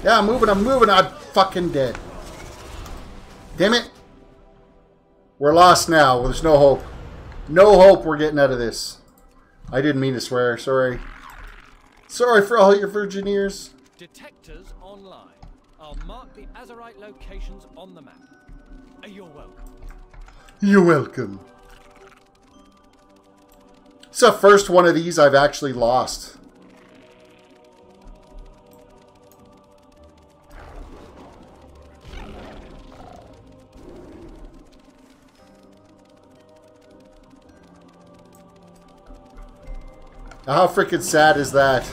Yeah, I'm moving, I'm fucking dead. Damn it. We're lost now. There's no hope. No hope we're getting out of this. I didn't mean to swear, sorry. Sorry for all your virgin ears. Detectors online. I'll mark the Azerite locations on the map. You're welcome. You're welcome. It's the first one of these I've actually lost. How freaking sad is that?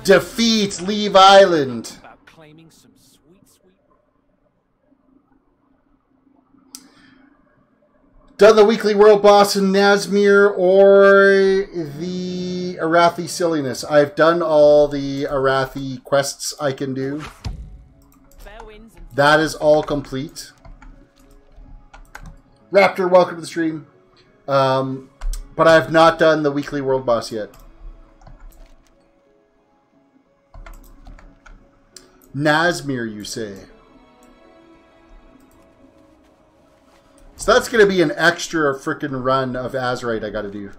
Defeat Leave Island. About claiming some sweet. Done the weekly world boss in Nazmir or the Arathi silliness. I've done all the Arathi quests I can do. That is all complete. Raptor, welcome to the stream. But I have not done the weekly world boss yet. Nazmir, you say? So that's going to be an extra freaking run of Azerite I got to do.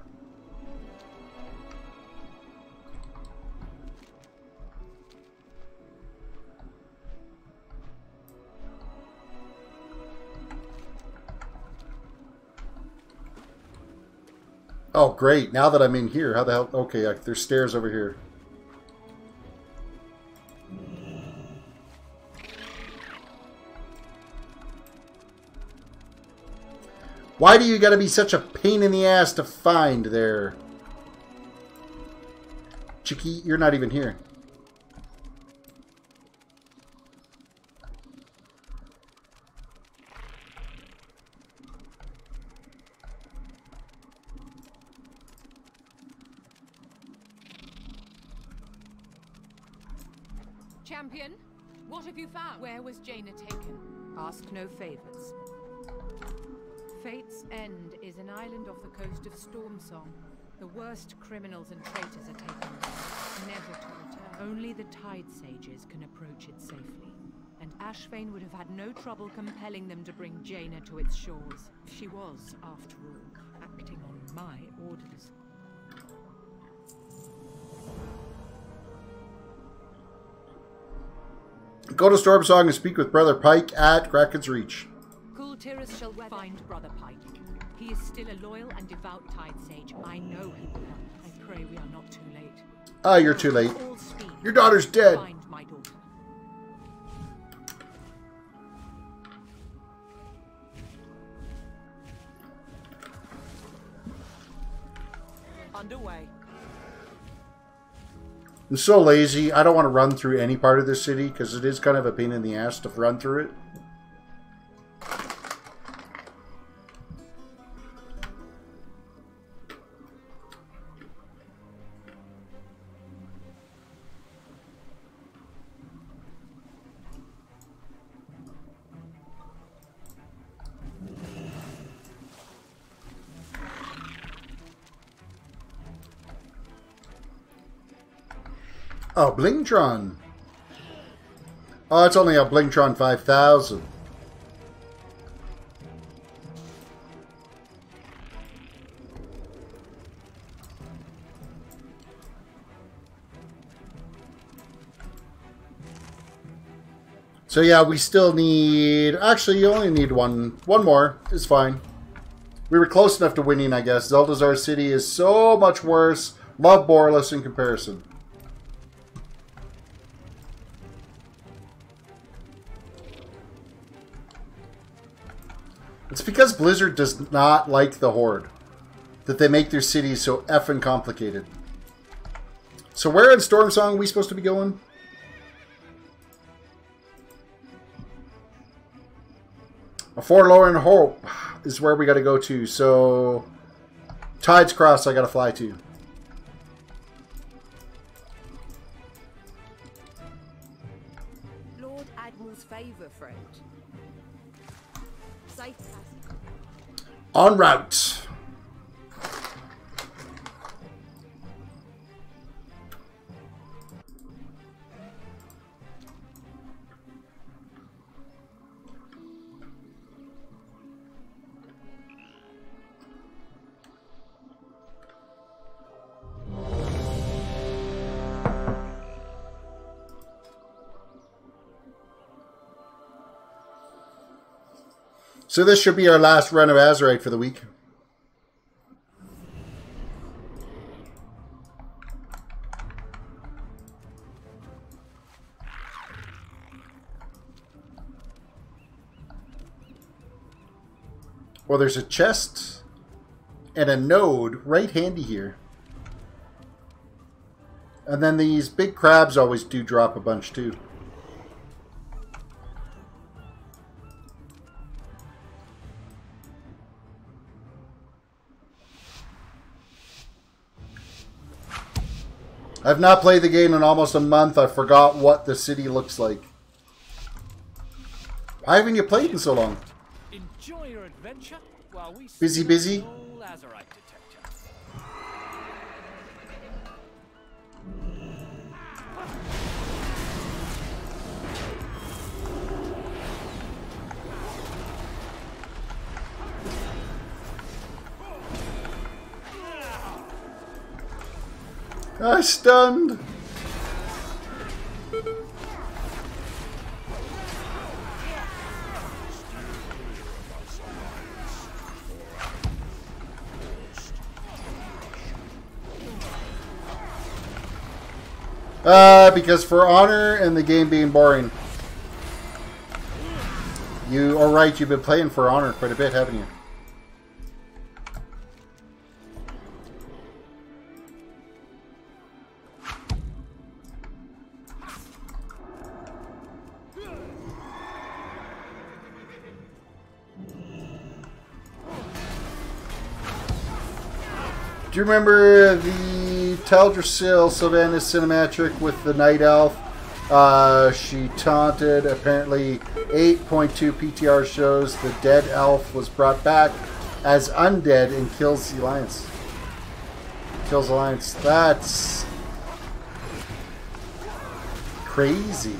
Oh, great. Now that I'm in here, how the hell... Okay, there's stairs over here. Why do you gotta be such a pain in the ass to find there? Chicky, you're not even here. Champion, what have you found? Where was Jaina taken? Ask no favors. Fate's End is an island off the coast of Stormsong. The worst criminals and traitors are taken there, never to return. Only the Tide Sages can approach it safely. And Ashvane would have had no trouble compelling them to bring Jaina to its shores. She was, after all, acting on my orders. Go to Stormsong and speak with Brother Pike at Kraken's Reach. Cool Tirith shall find Brother Pike. He is still a loyal and devout Tide Sage. I know he will help. I pray we are not too late. Ah, you're too late. Your daughter's dead. Find my daughter. Underway. I'm so lazy. I don't want to run through any part of this city because it is kind of a pain in the ass to run through it. Oh, Blingtron. Oh, it's only a Blingtron 5000. So yeah, we still need... Actually, you only need one. One more is fine. We were close enough to winning, I guess. Zeldazar City is so much worse. Love Borless in comparison. It's because Blizzard does not like the Horde that they make their cities so effing complicated. So where in Stormsong are we supposed to be going? A Forlorn Hope is where we got to go to. So Tides Cross I got to fly to. Lord Admiral's favor, friend. Safe passage. En route. So this should be our last run of Azerite for the week. Well, there's a chest and a node right handy here. And then these big crabs always do drop a bunch too. I've not played the game in almost a month. I forgot what the city looks like. Why haven't you played in so long? Enjoy your adventure while we Busy? Azerite detector. Stunned. Because for honor and the game being boring. You are right, you've been playing for honor quite a bit, haven't you? Do you remember the Teldrassil Sylvanas cinematic with the Night Elf? She taunted, apparently 8.2 PTR shows the dead elf was brought back as undead and kills the Alliance. Kills Alliance. That's crazy.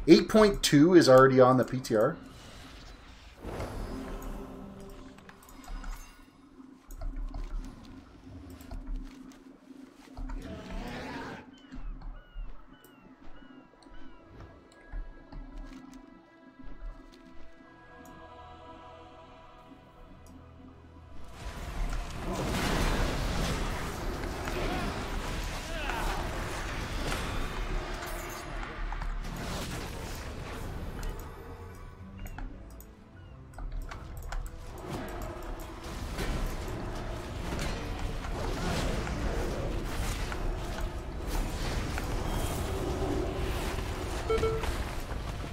8.2 is already on the PTR.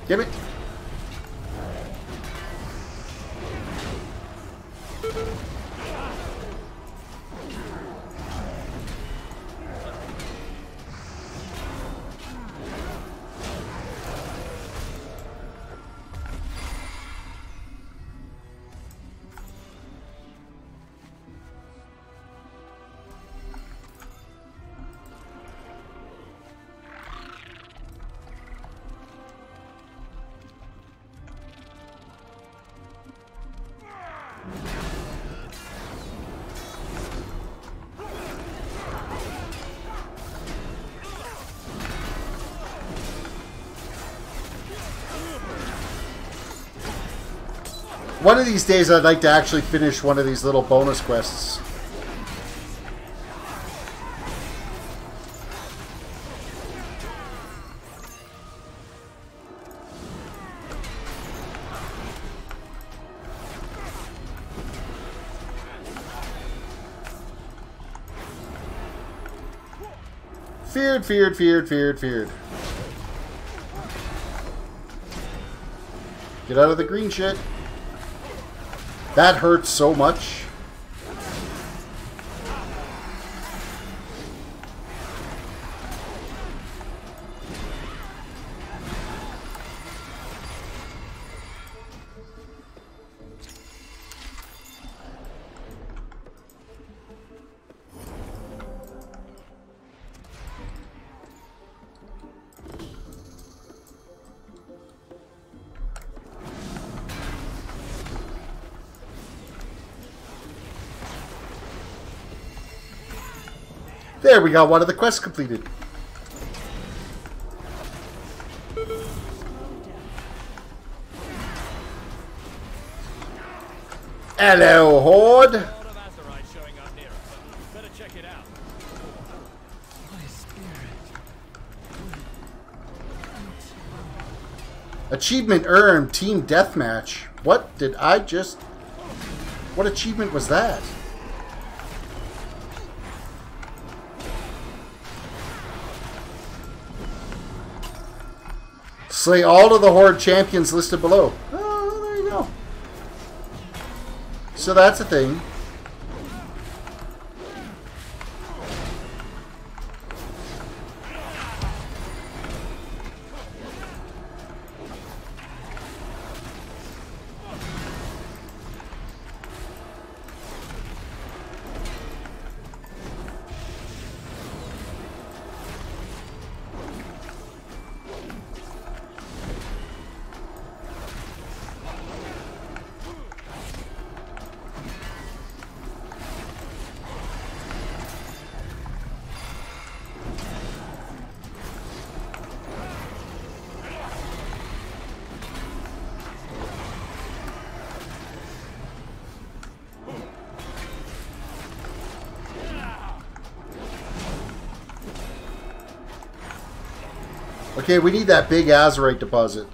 Give it. One of these days I'd like to actually finish one of these little bonus quests. Feared. Get out of the green shit. That hurts so much. There, we got one of the quests completed. Hello, Horde. A lot of Azerite showing up near us. Better check it out. Achievement earned, Team Deathmatch. What did I just... What achievement was that? Slay all of the Horde champions listed below. Oh, there you go. So that's a thing. Okay, we need that big Azerite deposit.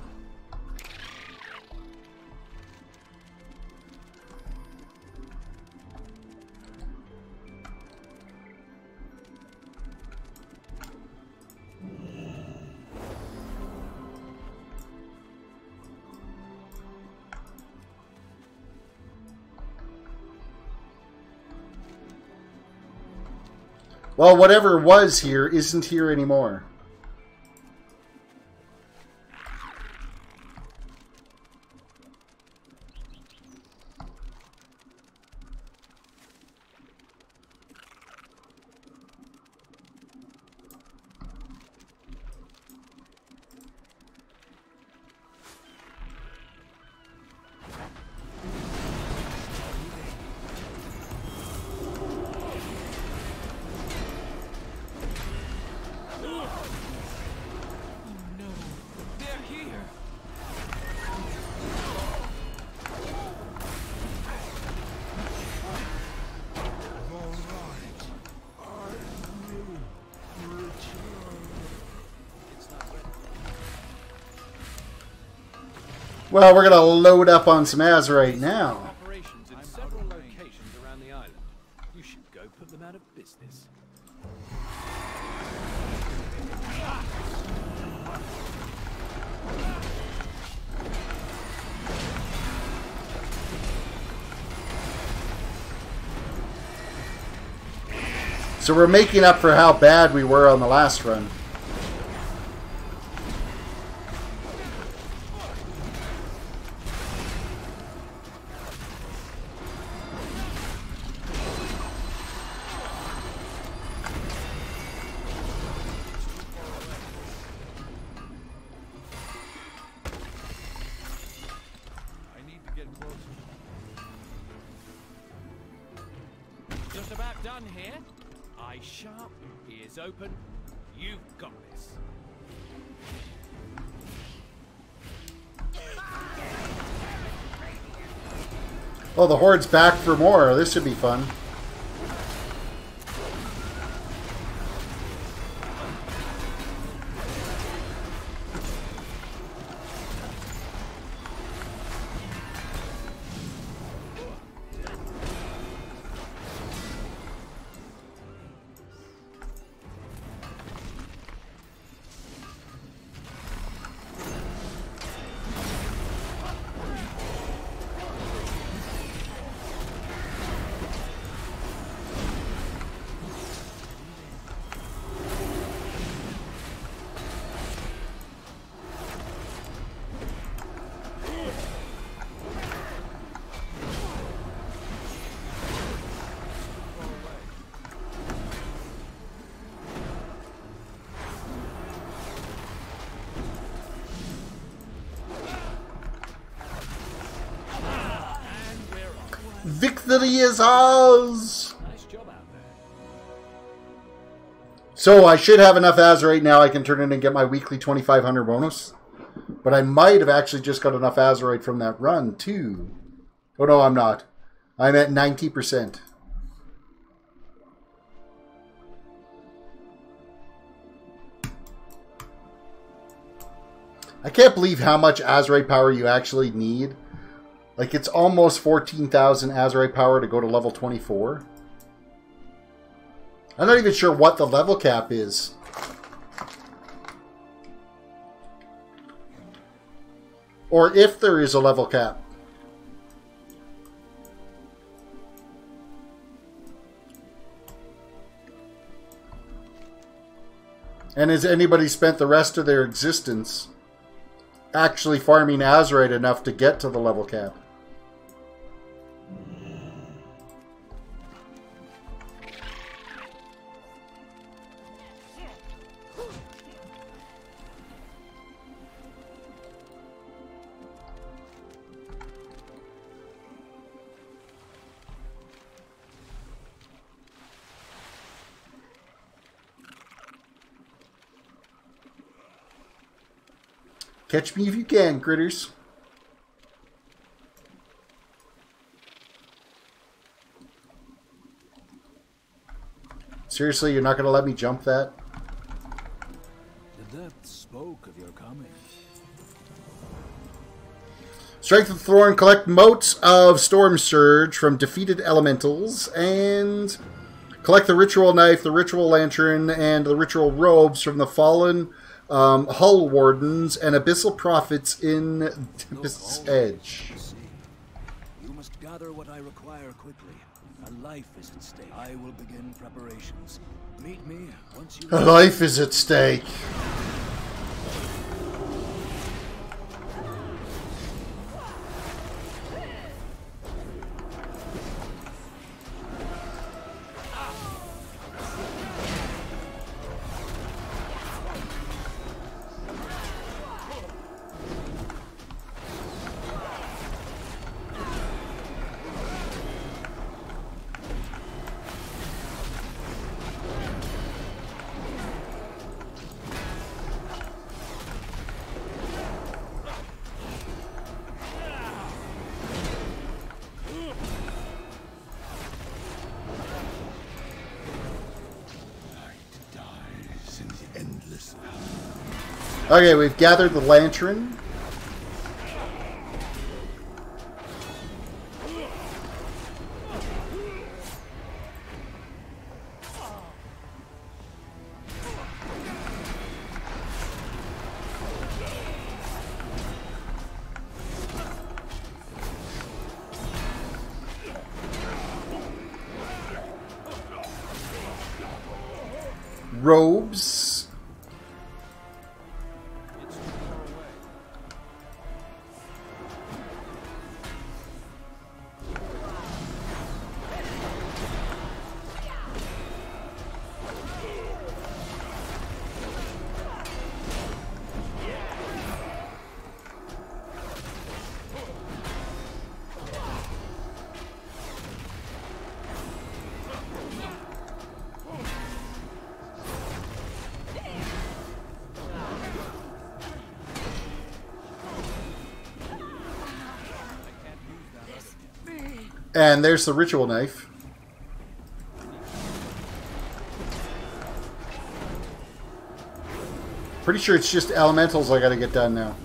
Well, whatever was here isn't here anymore. Well, we're going to load up on some Azerite now. Operations in several locations around the island. You should go put them out of business. So we're making up for how bad we were on the last run. Just about done here. Eyes sharp, ears open. You've got this. Oh, the Horde's back for more. This should be fun. Victory is ours! Nice job out there. So I should have enough Azerite now I can turn in and get my weekly 2,500 bonus. But I might have actually just got enough Azerite from that run too. Oh no, I'm not. I'm at 90%. I can't believe how much Azerite power you actually need. Like, it's almost 14,000 Azerite power to go to level 24. I'm not even sure what the level cap is. Or if there is a level cap. And has anybody spent the rest of their existence actually farming Azerite enough to get to the level cap? Catch me if you can, critters. Seriously, you're not going to let me jump that? The depth spoke of your coming. Strength of Thorn, collect motes of Storm Surge from defeated elementals, and collect the Ritual Knife, the Ritual Lantern, and the Ritual Robes from the fallen Hull Wardens and Abyssal Prophets in Tempest's Edge. You must gather what I require quickly. A life is at stake. I will begin preparations. Meet me once you... A life is at stake. Okay, we've gathered the lantern. Robes. And there's the Ritual Knife. Pretty sure it's just elementals I gotta get done now.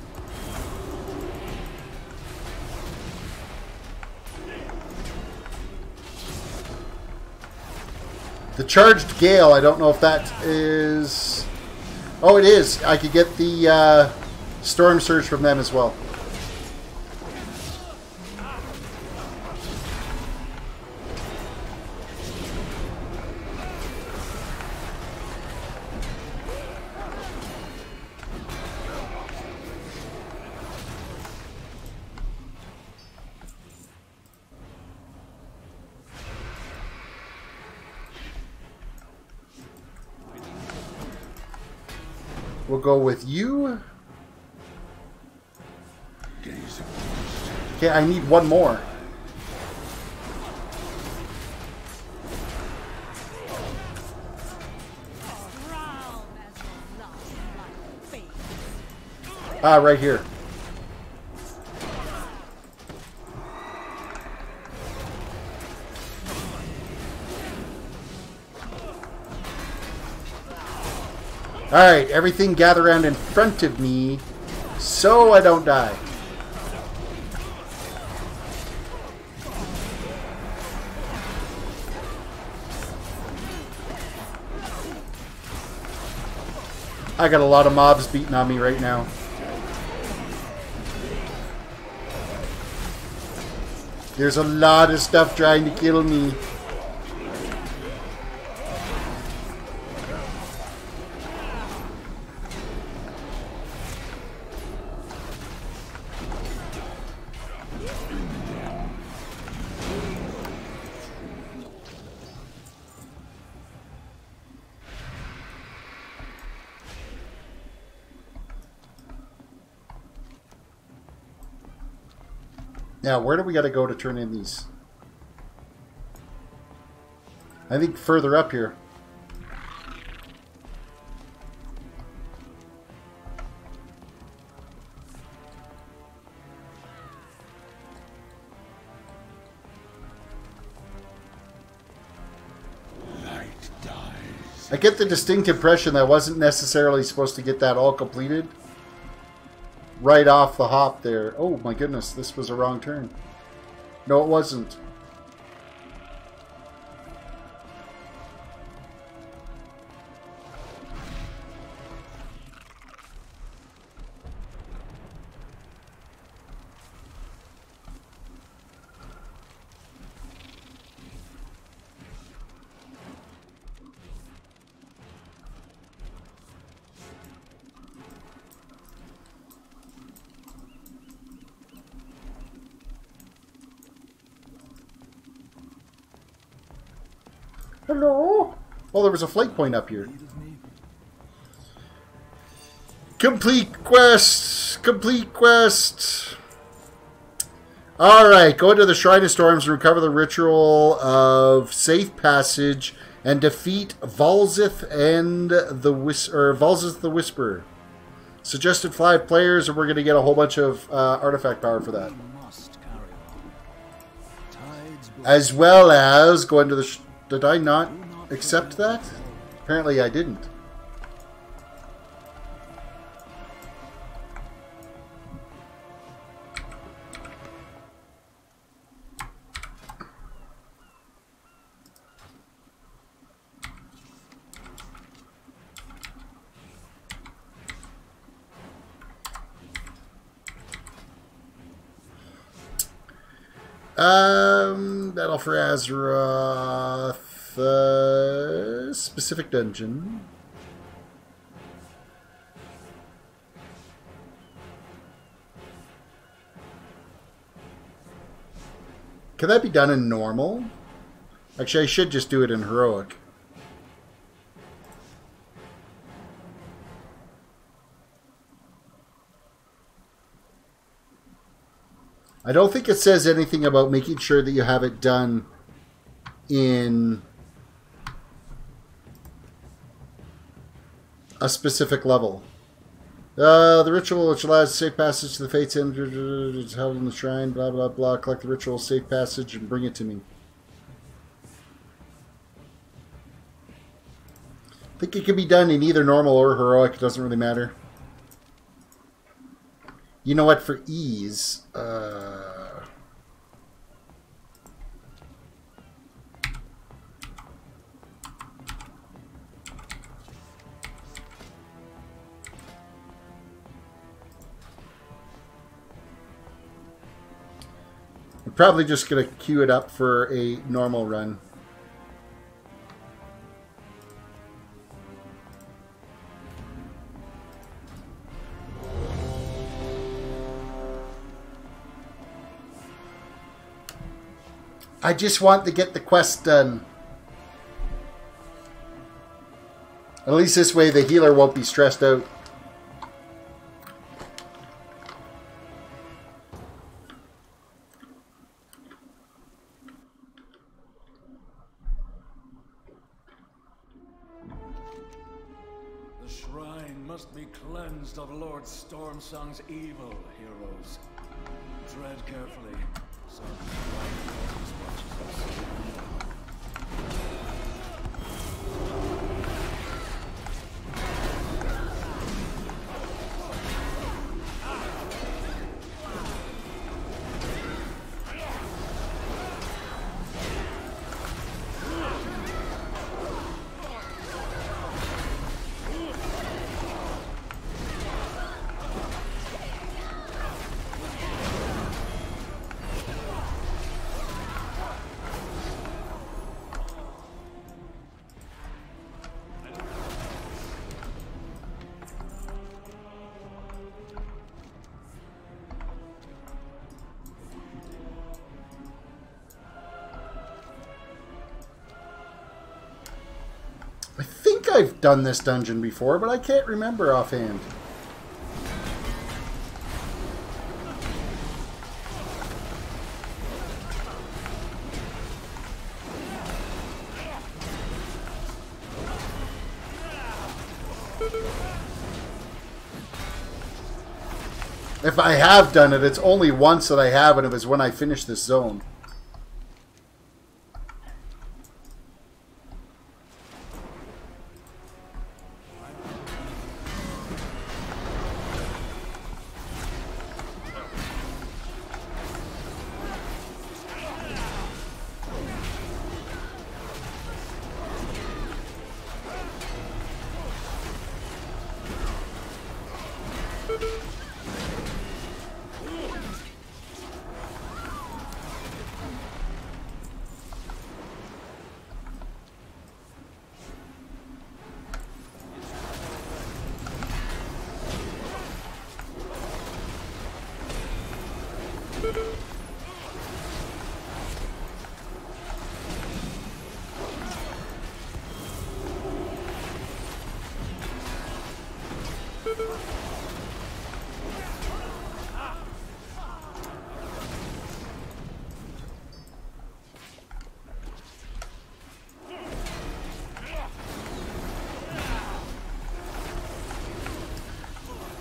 The Charged Gale, I don't know if that is... Oh, it is. I could get the Storm Surge from them as well. We'll go with you. Okay, I need one more. Ah, right here. Alright, everything gather around in front of me so I don't die. I got a lot of mobs beating on me right now. There's a lot of stuff trying to kill me. Now, where do we got to go to turn in these? I think further up here. I get the distinct impression that I wasn't necessarily supposed to get that all completed right off the hop there. Oh my goodness, this was a wrong turn. No, it wasn't. Hello? Oh, there was a flight point up here. Complete quest! Complete quest! Alright, go into the Shrine of Storms and recover the ritual of safe passage and defeat Valzith and Valzith the Whisperer. Suggested 5 players, and we're going to get a whole bunch of artifact power for that. As well as go into the... Did I not accept that? Apparently I didn't. Battle for Azeroth. Specific dungeon. Can that be done in normal? Actually, I should just do it in heroic. I don't think it says anything about making sure that you have it done in a specific level. The ritual which allows safe passage to the Fates End is held in the shrine, blah blah blah. Collect the ritual safe passage and bring it to me. I think it can be done in either normal or heroic, it doesn't really matter. You know what, for ease, I'm probably just going to queue it up for a normal run. I just want to get the quest done. At least this way the healer won't be stressed out. The shrine must be cleansed of Lord Stormsong's evil, heroes. Tread carefully. Some think I've done this dungeon before, but I can't remember offhand. If I have done it, it's only once that I have, and it was when I finished this zone.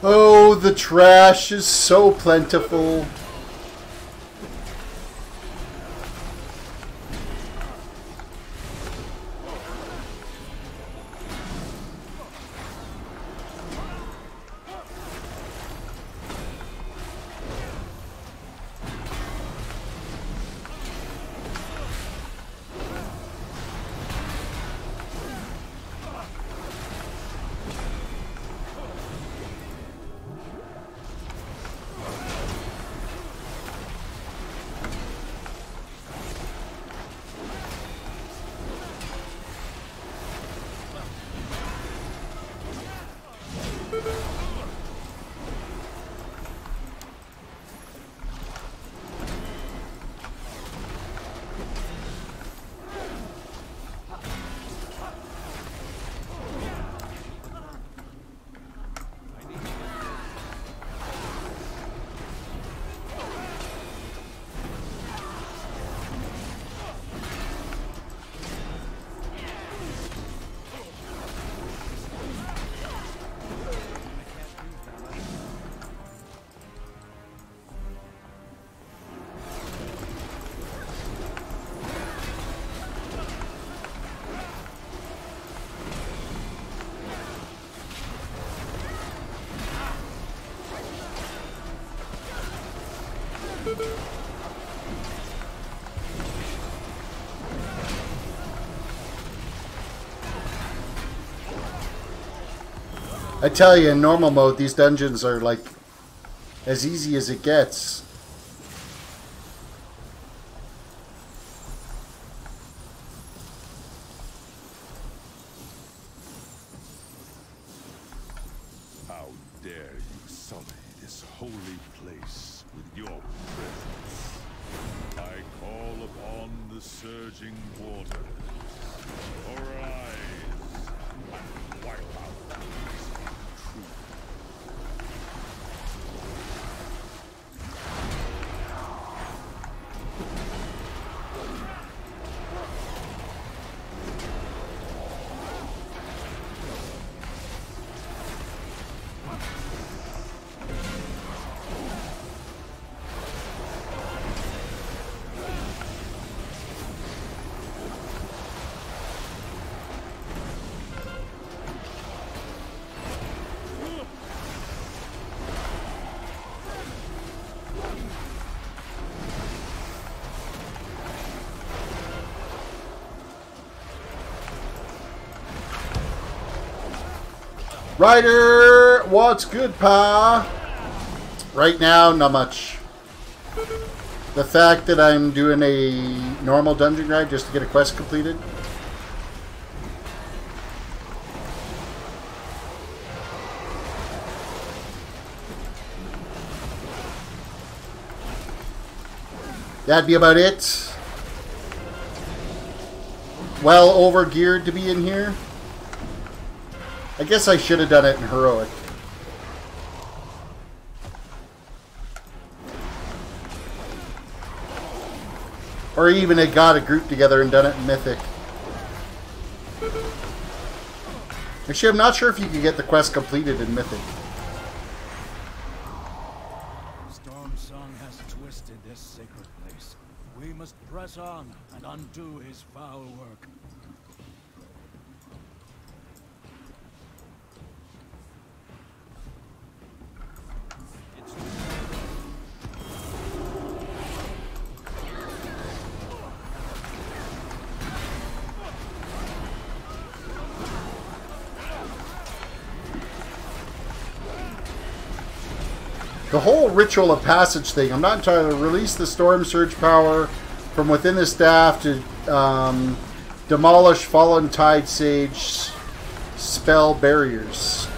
Oh, the trash is so plentiful. I tell you, in normal mode, these dungeons are like as easy as it gets. How dare you sully this holy place with your presence? I call upon the surging waters. Arise and wipe out these intruders. Ryder, what's good, pa? Right now, not much. The fact that I'm doing a normal dungeon grind just to get a quest completed. That'd be about it. Well over geared to be in here. I guess I should have done it in Heroic. Or even had got a group together and done it in Mythic. Actually, I'm not sure if you can get the quest completed in Mythic. Storm Song has twisted this sacred place. We must press on and undo his foul work. The whole Ritual of Passage thing, I'm not trying to release the Storm Surge power from within the staff to demolish Fallen Tide Sage spell barriers.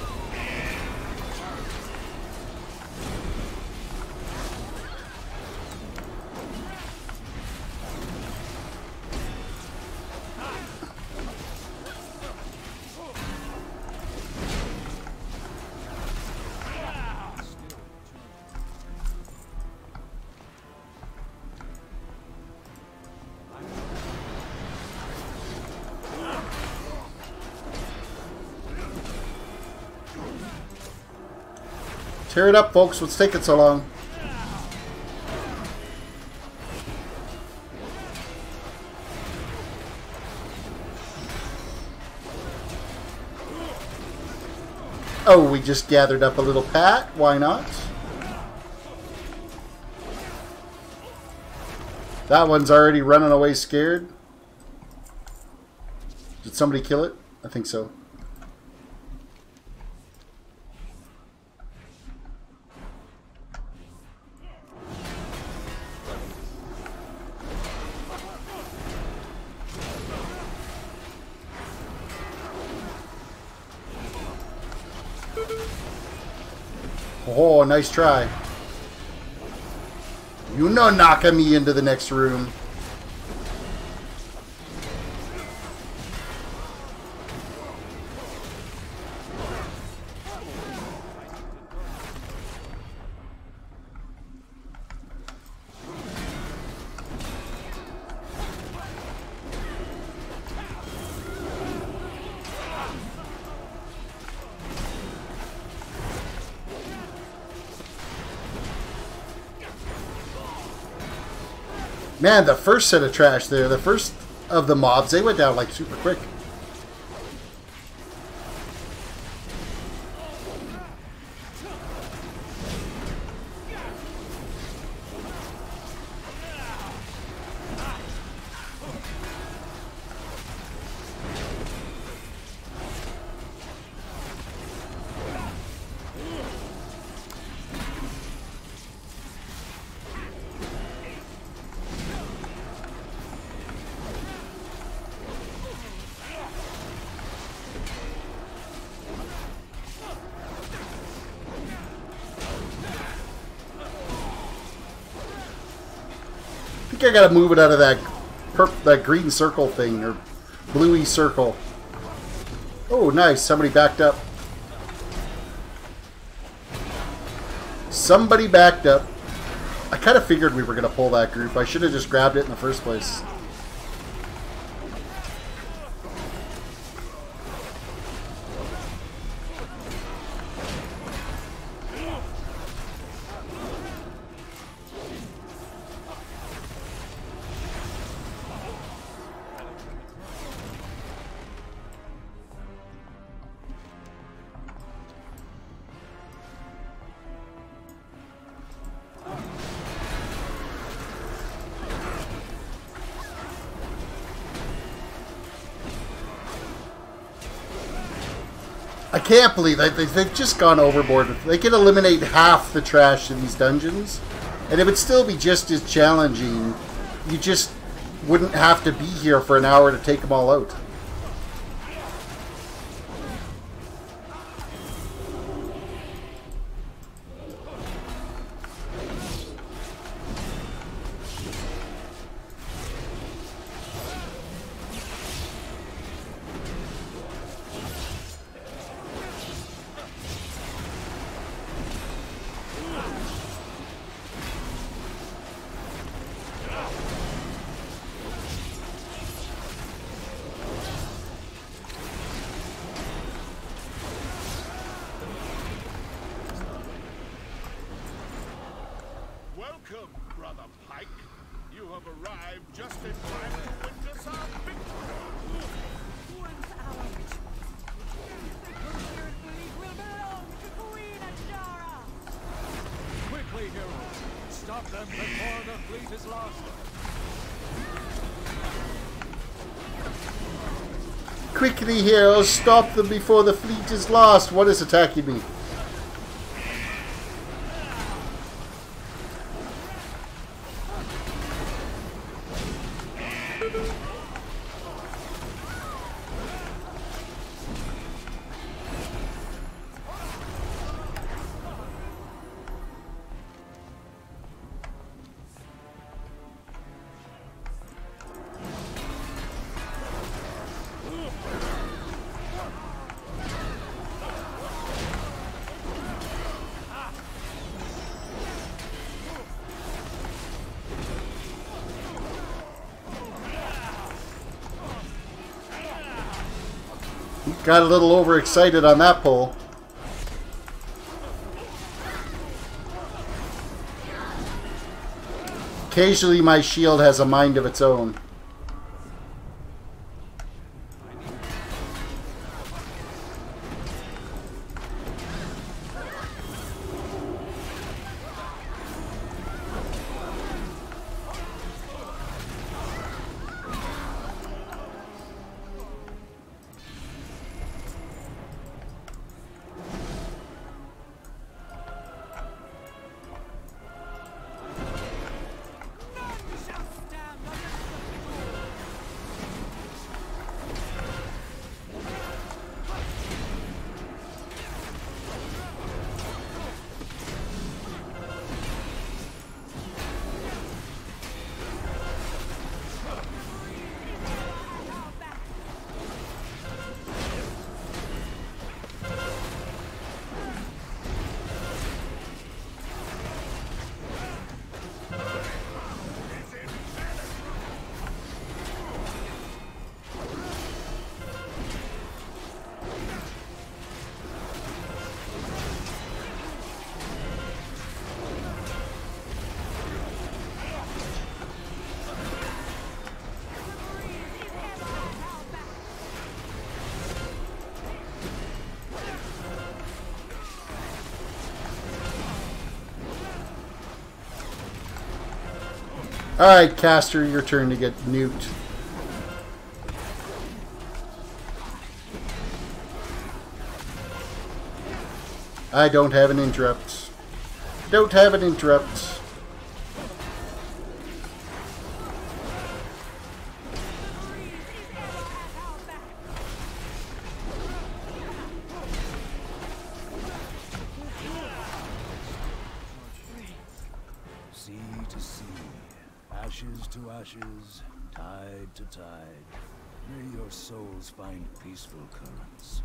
Tear it up, folks. What's taking so long? Oh, we just gathered up a little pat. Why not? That one's already running away scared. Did somebody kill it? I think so. Oh, nice try. You know knocking me into the next room. Man, the first set of trash there, the first of the mobs, they went down like super quick. I think I gotta move it out of that green circle thing, or bluey circle. Oh, nice. Somebody backed up. Somebody backed up. I kind of figured we were gonna pull that group. I should have just grabbed it in the first place. I can't believe that they've just gone overboard. They could eliminate half the trash in these dungeons, and it would still be just as challenging. You just wouldn't have to be here for an hour to take them all out. Welcome, Brother Pike. You have arrived just in time to witness our victory. Once our will belong to Queen Adara. Quickly, heroes! Stop them before the fleet is lost! Quickly, heroes, stop them before the fleet is lost. What is attacking me? Got a little overexcited on that pull. Occasionally my shield has a mind of its own. Alright, Caster, your turn to get nuked. I don't have an interrupt. Don't have an interrupt. Sea to sea, ashes to ashes, tide to tide. May your souls find peaceful currents.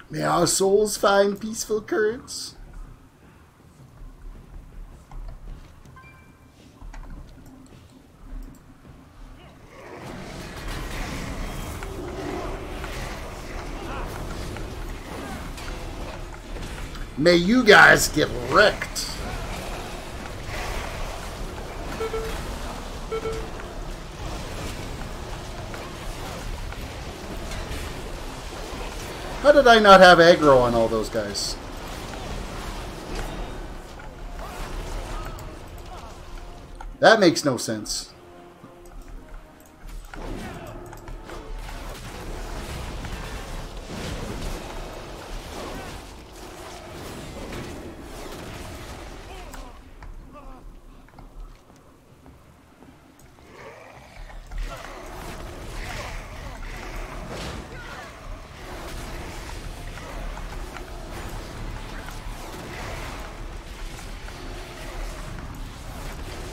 May our souls find peaceful currents. May you guys get wrecked. How did I not have aggro on all those guys? That makes no sense.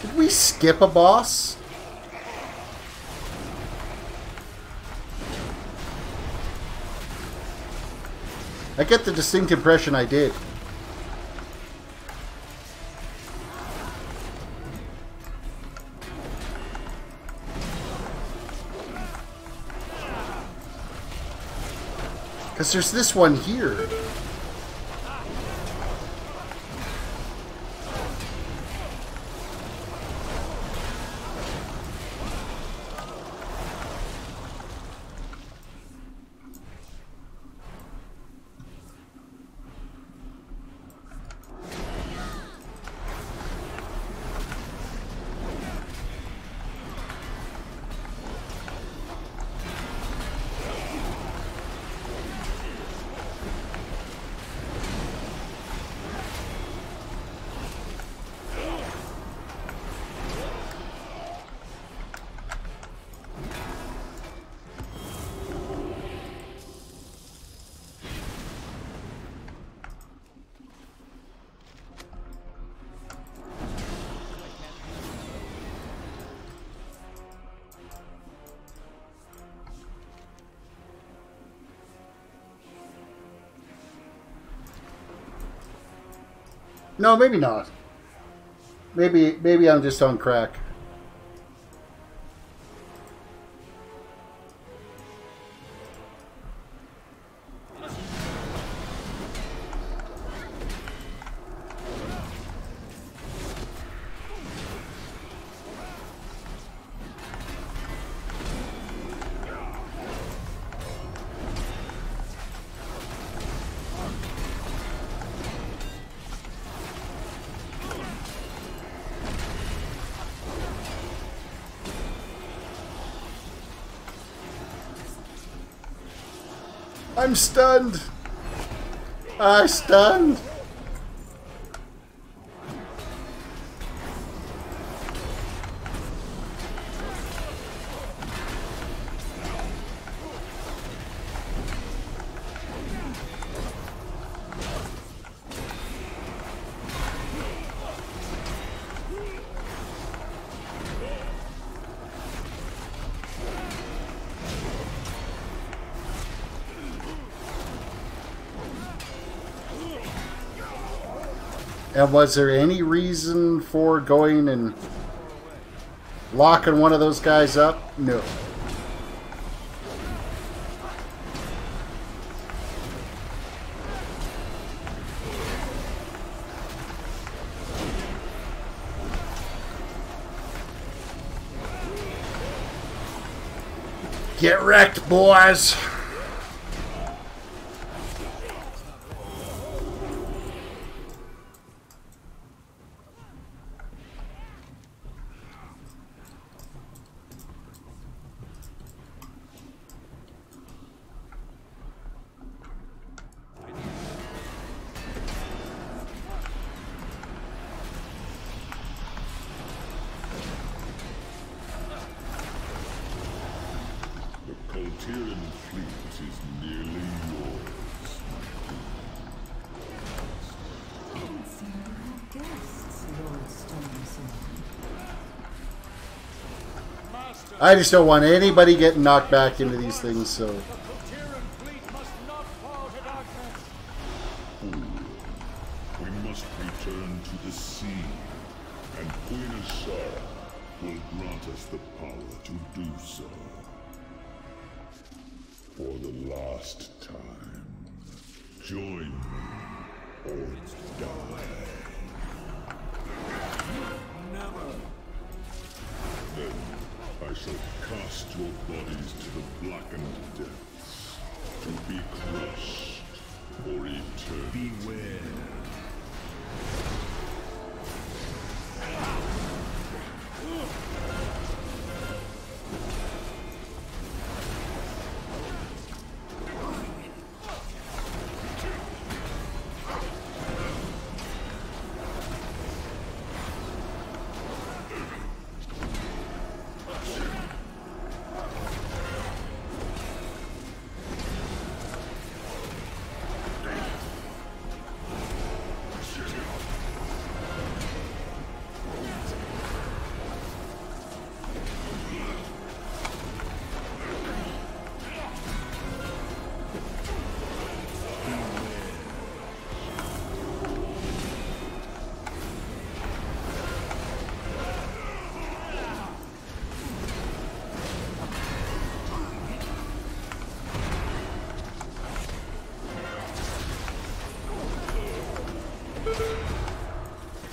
Did we skip a boss? I get the distinct impression I did. Because there's this one here. No, maybe not. Maybe I'm just on crack. I'm stunned. I'm stunned. And was there any reason for going and locking one of those guys up? No. Get wrecked, boys! I just don't want anybody getting knocked back into these things, so... We must return to the sea, and Queen Azara will grant us the power to do so. For the last time, join me or die. Never. Then I shall cast your bodies to the blackened depths, to be crushed for eternity. Beware.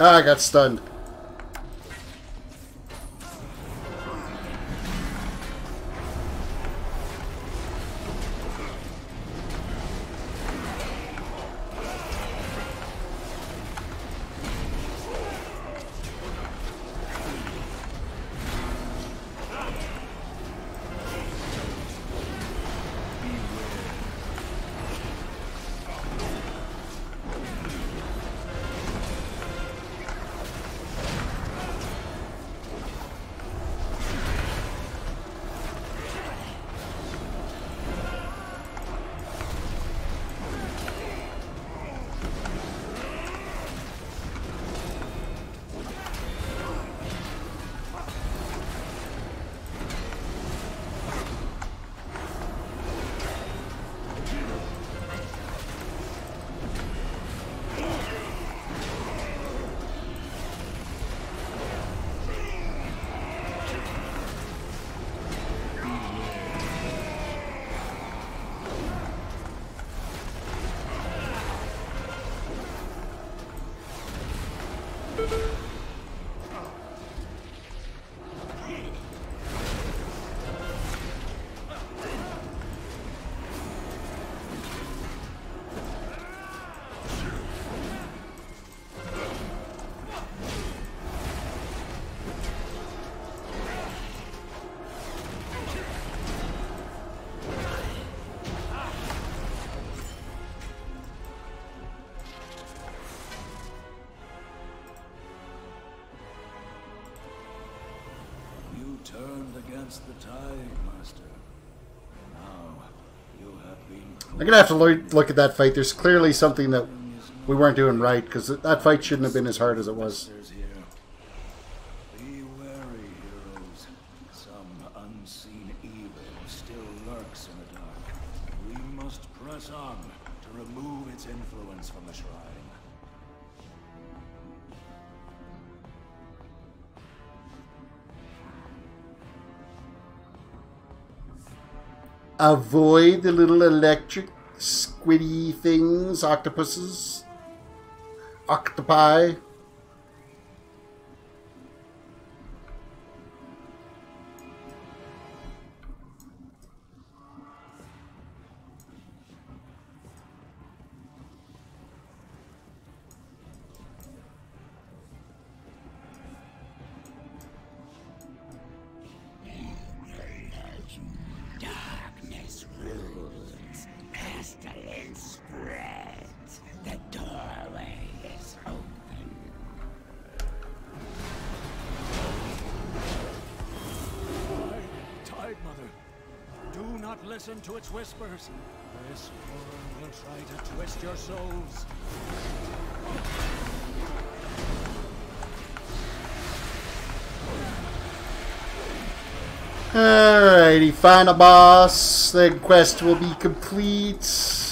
Ah, I got stunned. against the tide, Master. Now, you have been... I'm going to have to look at that fight. There's clearly something that we weren't doing right, because that fight shouldn't have been as hard as it was. Be wary, heroes. Some unseen evil still lurks in the dark. We must press on to remove its influence from the shrine. Avoid the little electric squiddy things, octopuses, octopi. Listen to its whispers. This world will try to twist your souls. Alrighty, final boss. The quest will be complete.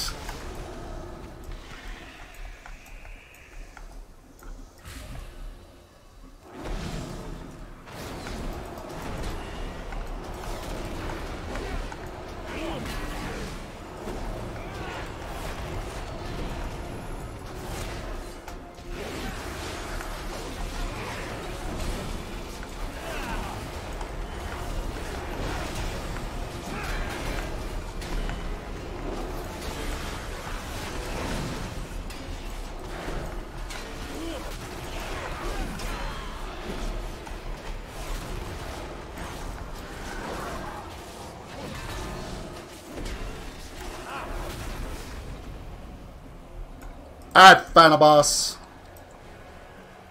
Alright, final boss.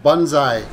Bonsai.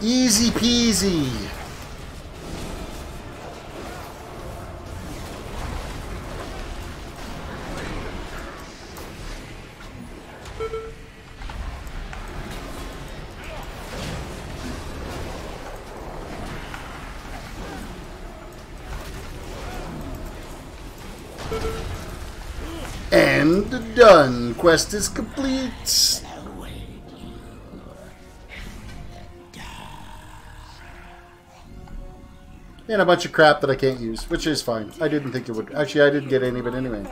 Easy peasy. And done. Quest is complete. And a bunch of crap that I can't use, which is fine. I didn't think it would. Actually, I didn't get any of it anyway.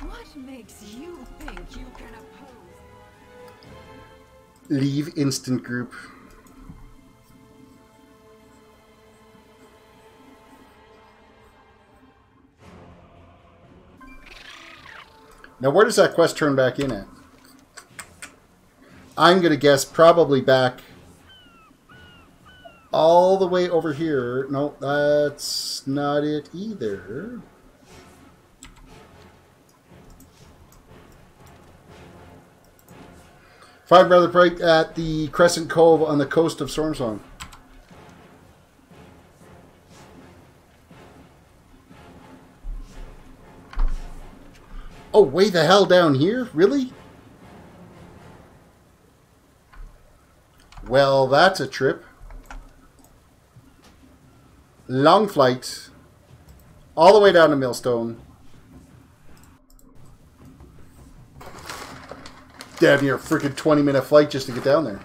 What makes you think you can oppose? Leave instant group. Now, where does that quest turn back in at? I'm going to guess probably back all the way over here. No, that's not it either. Find Brother Pike at the Crescent Cove on the coast of Stormsong. Oh, way the hell down here? Really? Well, that's a trip. Long flight. All the way down to Millstone. Damn near a freaking 20-minute flight just to get down there.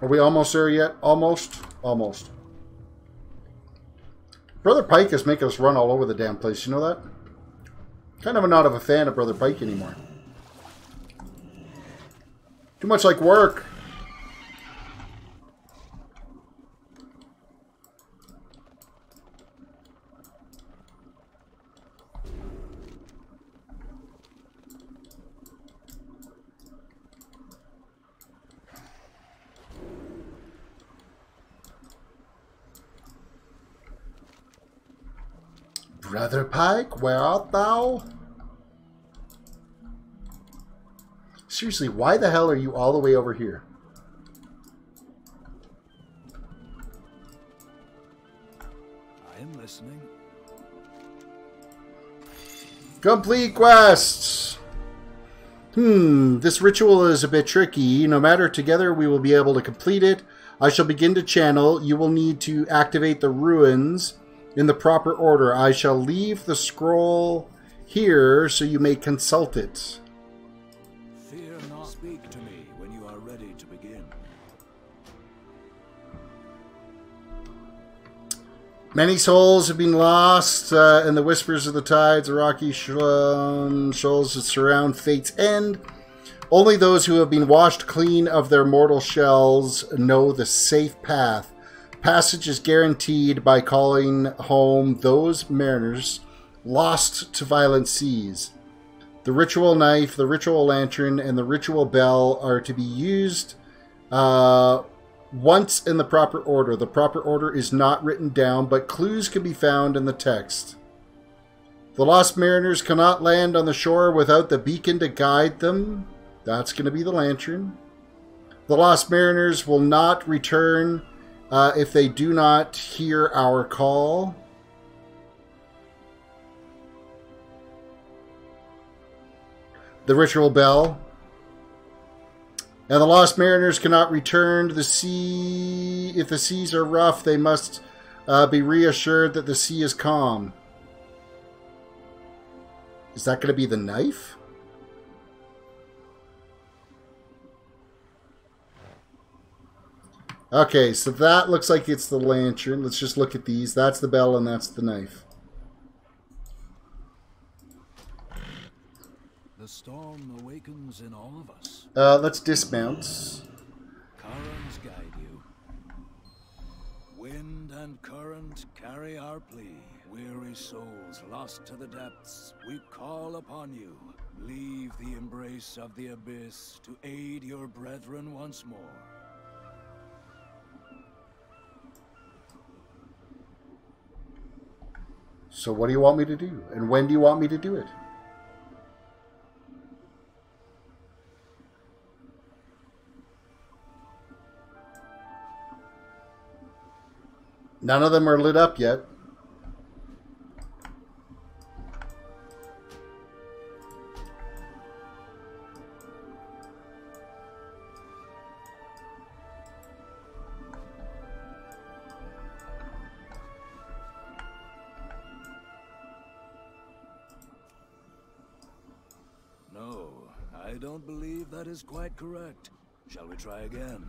Are we almost there yet? Almost? Almost. Brother Pike is making us run all over the damn place. You know that? Kind of not of a fan of Brother Pike anymore. Too much like work. Brother Pike, where art thou? Seriously, why the hell are you all the way over here? I am listening. Complete quests! This ritual is a bit tricky. No matter, together we will be able to complete it. I shall begin to channel. You will need to activate the ruins in the proper order. I shall leave the scroll here so you may consult it. Fear not. Speak to me when you are ready to begin. Many souls have been lost in the whispers of the tides, the rocky shoals that surround fate's end. Only those who have been washed clean of their mortal shells know the safe path. Passage is guaranteed by calling home those mariners lost to violent seas. The ritual knife, the ritual lantern, and the ritual bell are to be used once in the proper order. The proper order is not written down, but clues can be found in the text. The lost mariners cannot land on the shore without the beacon to guide them. That's going to be the lantern. The lost mariners will not return if they do not hear our call. The ritual bell. And the lost mariners cannot return to the sea. If the seas are rough, they must be reassured that the sea is calm. Is that going to be the knife? Okay, so that looks like it's the lantern. Let's just look at these. That's the bell and that's the knife. The storm awakens in all of us. Let's dismount. Currents guide you. Wind and current carry our plea. Weary souls lost to the depths, we call upon you. Leave the embrace of the abyss to aid your brethren once more. So what do you want me to do? And when do you want me to do it? None of them are lit up yet. No, I don't believe that is quite correct. Shall we try again?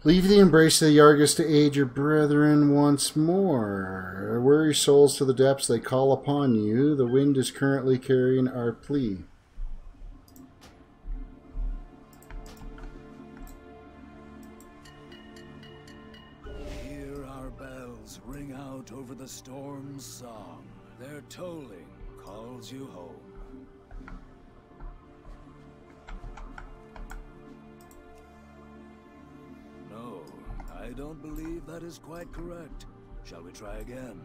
Leave the embrace of the Yargus to aid your brethren once more. Weary souls to the depths, they call upon you. The wind is currently carrying our plea. Hear our bells ring out over the storm's song. Their tolling calls you home. No, I don't believe that is quite correct. Shall we try again?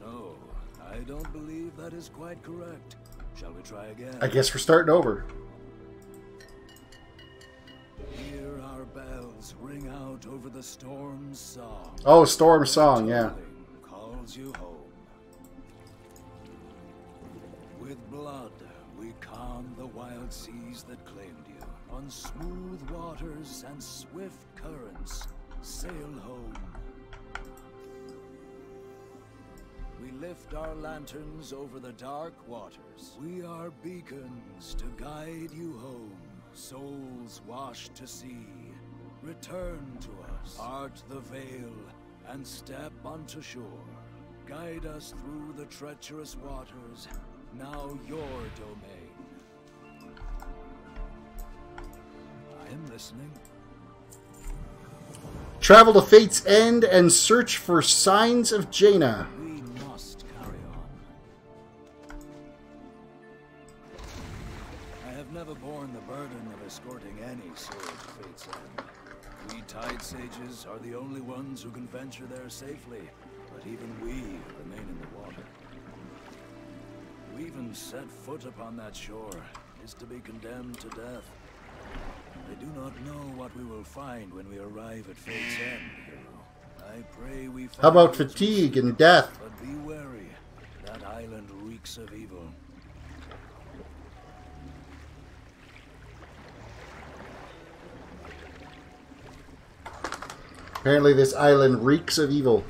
No, I don't believe that is quite correct. Shall we try again? I guess we're starting over. Hear our bells ring out over the storm's song. Oh, Storm Song, yeah. Calls you home. With blood, we calm the wild seas that claimed you. On smooth waters and swift currents, sail home. We lift our lanterns over the dark waters. We are beacons to guide you home. Souls washed to sea, return to us. Part the veil and step onto shore. Guide us through the treacherous waters, now your domain. I am listening. Travel to Fate's End and search for signs of Jaina. We must carry on. I have never borne the burden of escorting any sword to Fate's End. We Tide Sages are the only ones who can venture there safely, but even we remain in the water. To even set foot upon that shore is to be condemned to death. I do not know what we will find when we arrive at Fate's End, hero. I pray we find. How about fatigue and death? But be wary. That island reeks of evil. Apparently this island reeks of evil.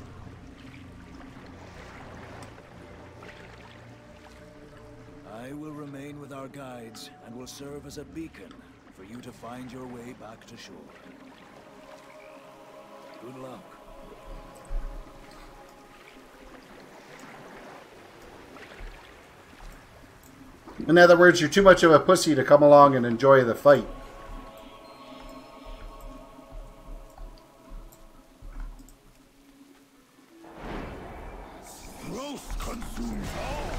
I will remain with our guides and will serve as a beacon for you to find your way back to shore. Good luck. In other words, you're too much of a pussy to come along and enjoy the fight. Growth consumes all.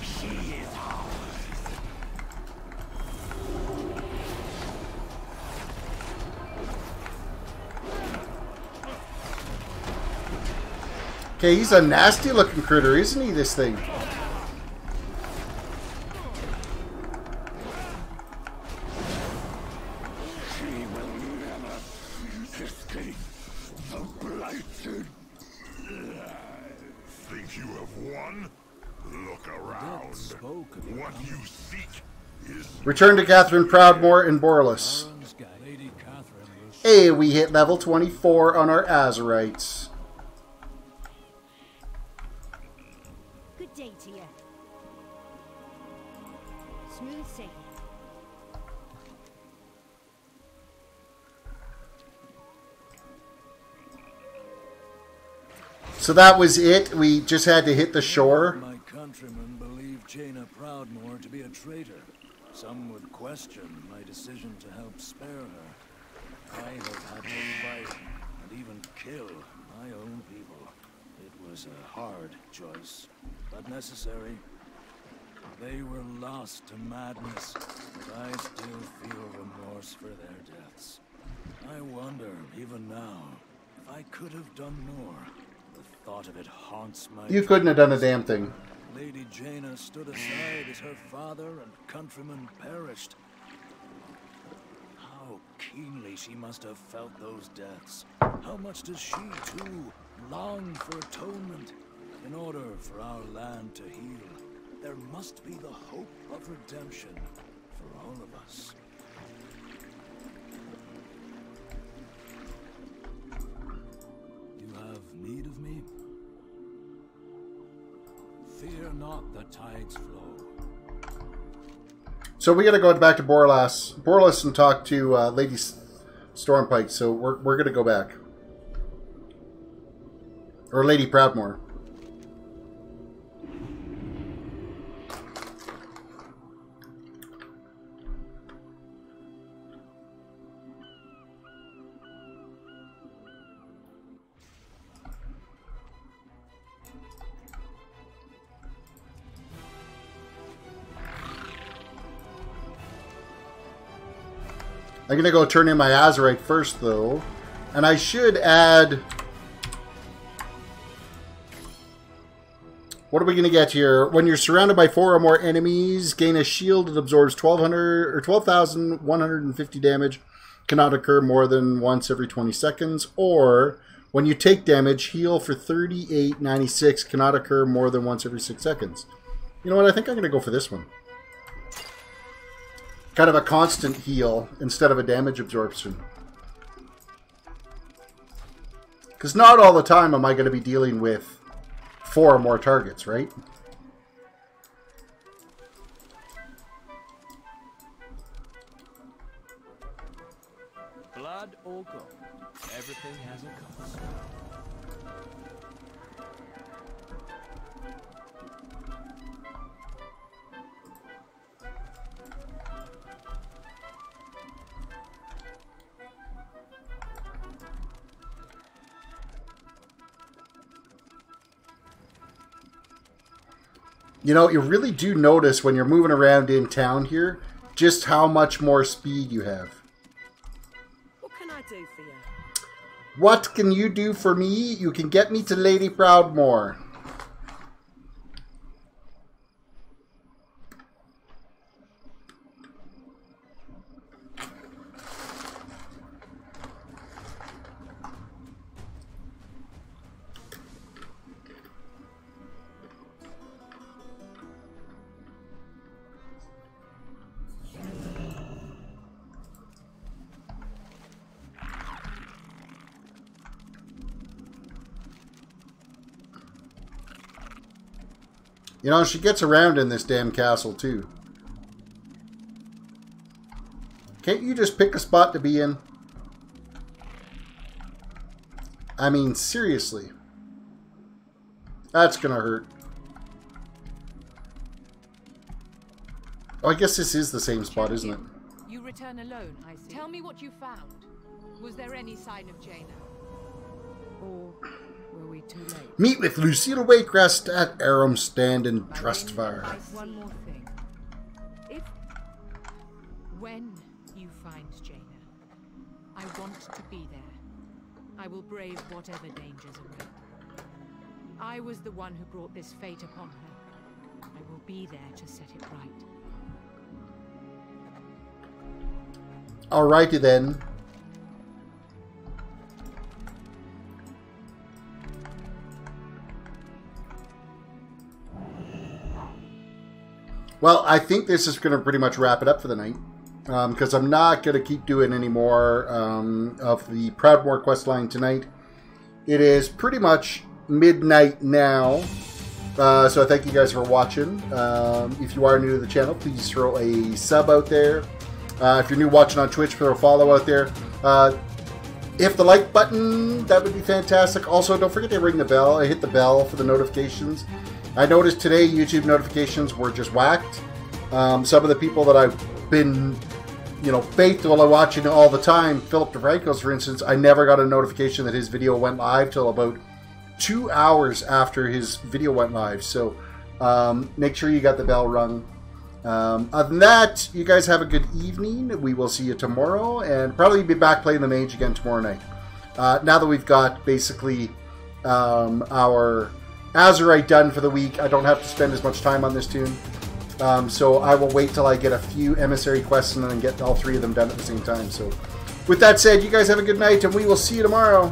She is ours. Okay, he's a nasty looking critter, isn't he, this thing? She will never escape the blighted. Think you have won? Look around. What you seek is... Return to Catherine Proudmoore in Borlus. Lady Catherine will Hey, we hit level 24 on our Azerites. Good day to you. Smooth sailing. So that was it. We just had to hit the shore. My countrymen believe Jaina Proudmoore to be a traitor. Some would question my decision to help spare her. I have had to fight and even kill my own people. It was a hard choice, but necessary. They were lost to madness, but I still feel remorse for their deaths. I wonder, even now, if I could have done more. The thought of it haunts my... You couldn't have done a damn thing. Lady Jaina stood aside as her father and countrymen perished. How keenly she must have felt those deaths. How much does she, too, long for atonement in order for our land to heal? There must be the hope of redemption for all of us. You have need of me? Fear not the tide's flow. So we got to go back to Borlas and talk to Lady Stormpike. So we're gonna go back, or Lady Proudmoore. I'm going to go turn in my Azerite first, though. And I should add... What are we going to get here? When you're surrounded by 4 or more enemies, gain a shield that absorbs 12,150 damage. Cannot occur more than once every 20 seconds. Or, when you take damage, heal for 38.96. Cannot occur more than once every 6 seconds. You know what? I think I'm going to go for this one. Kind of a constant heal instead of a damage absorption. Because not all the time am I going to be dealing with 4 or more targets, right? Blood or gold, everything has a cost. You know, you really do notice when you're moving around in town here, just how much more speed you have. What can I do for you? What can you do for me? You can get me to Lady Proudmoore. You know, she gets around in this damn castle, too. Can't you just pick a spot to be in? I mean, seriously. That's gonna hurt. Oh, I guess this is the same spot, isn't it? You return alone, I see. Tell me what you found. Was there any sign of Jaina? Or were we too late? Meet with Lucille Waycrest at Aram Stand in Drustvar. One more thing. When you find Jaina, I want to be there. I will brave whatever dangers await. I was the one who brought this fate upon her. I will be there to set it right. Alrighty then. Well, I think this is going to pretty much wrap it up for the night. Because I'm not going to keep doing any more of the Proudmoore questline tonight. It is pretty much midnight now. So thank you guys for watching. If you are new to the channel, please throw a sub out there. If you're new watching on Twitch, throw a follow out there. Hit the like button. That would be fantastic. Also, don't forget to ring the bell. Hit the bell for the notifications. I noticed today YouTube notifications were just whacked. Some of the people that I've been, faithful to watching all the time, Philip DeFranco's, for instance, I never got a notification that his video went live till about 2 hours after his video went live. So make sure you got the bell rung. Other than that, you guys have a good evening. We will see you tomorrow, and probably be back playing the mage again tomorrow night. Now that we've got basically our Azerite done for the week, I don't have to spend as much time on this tune. So I will wait till I get a few emissary quests and then get all 3 of them done at the same time. So with that said, you guys have a good night, and we will see you tomorrow.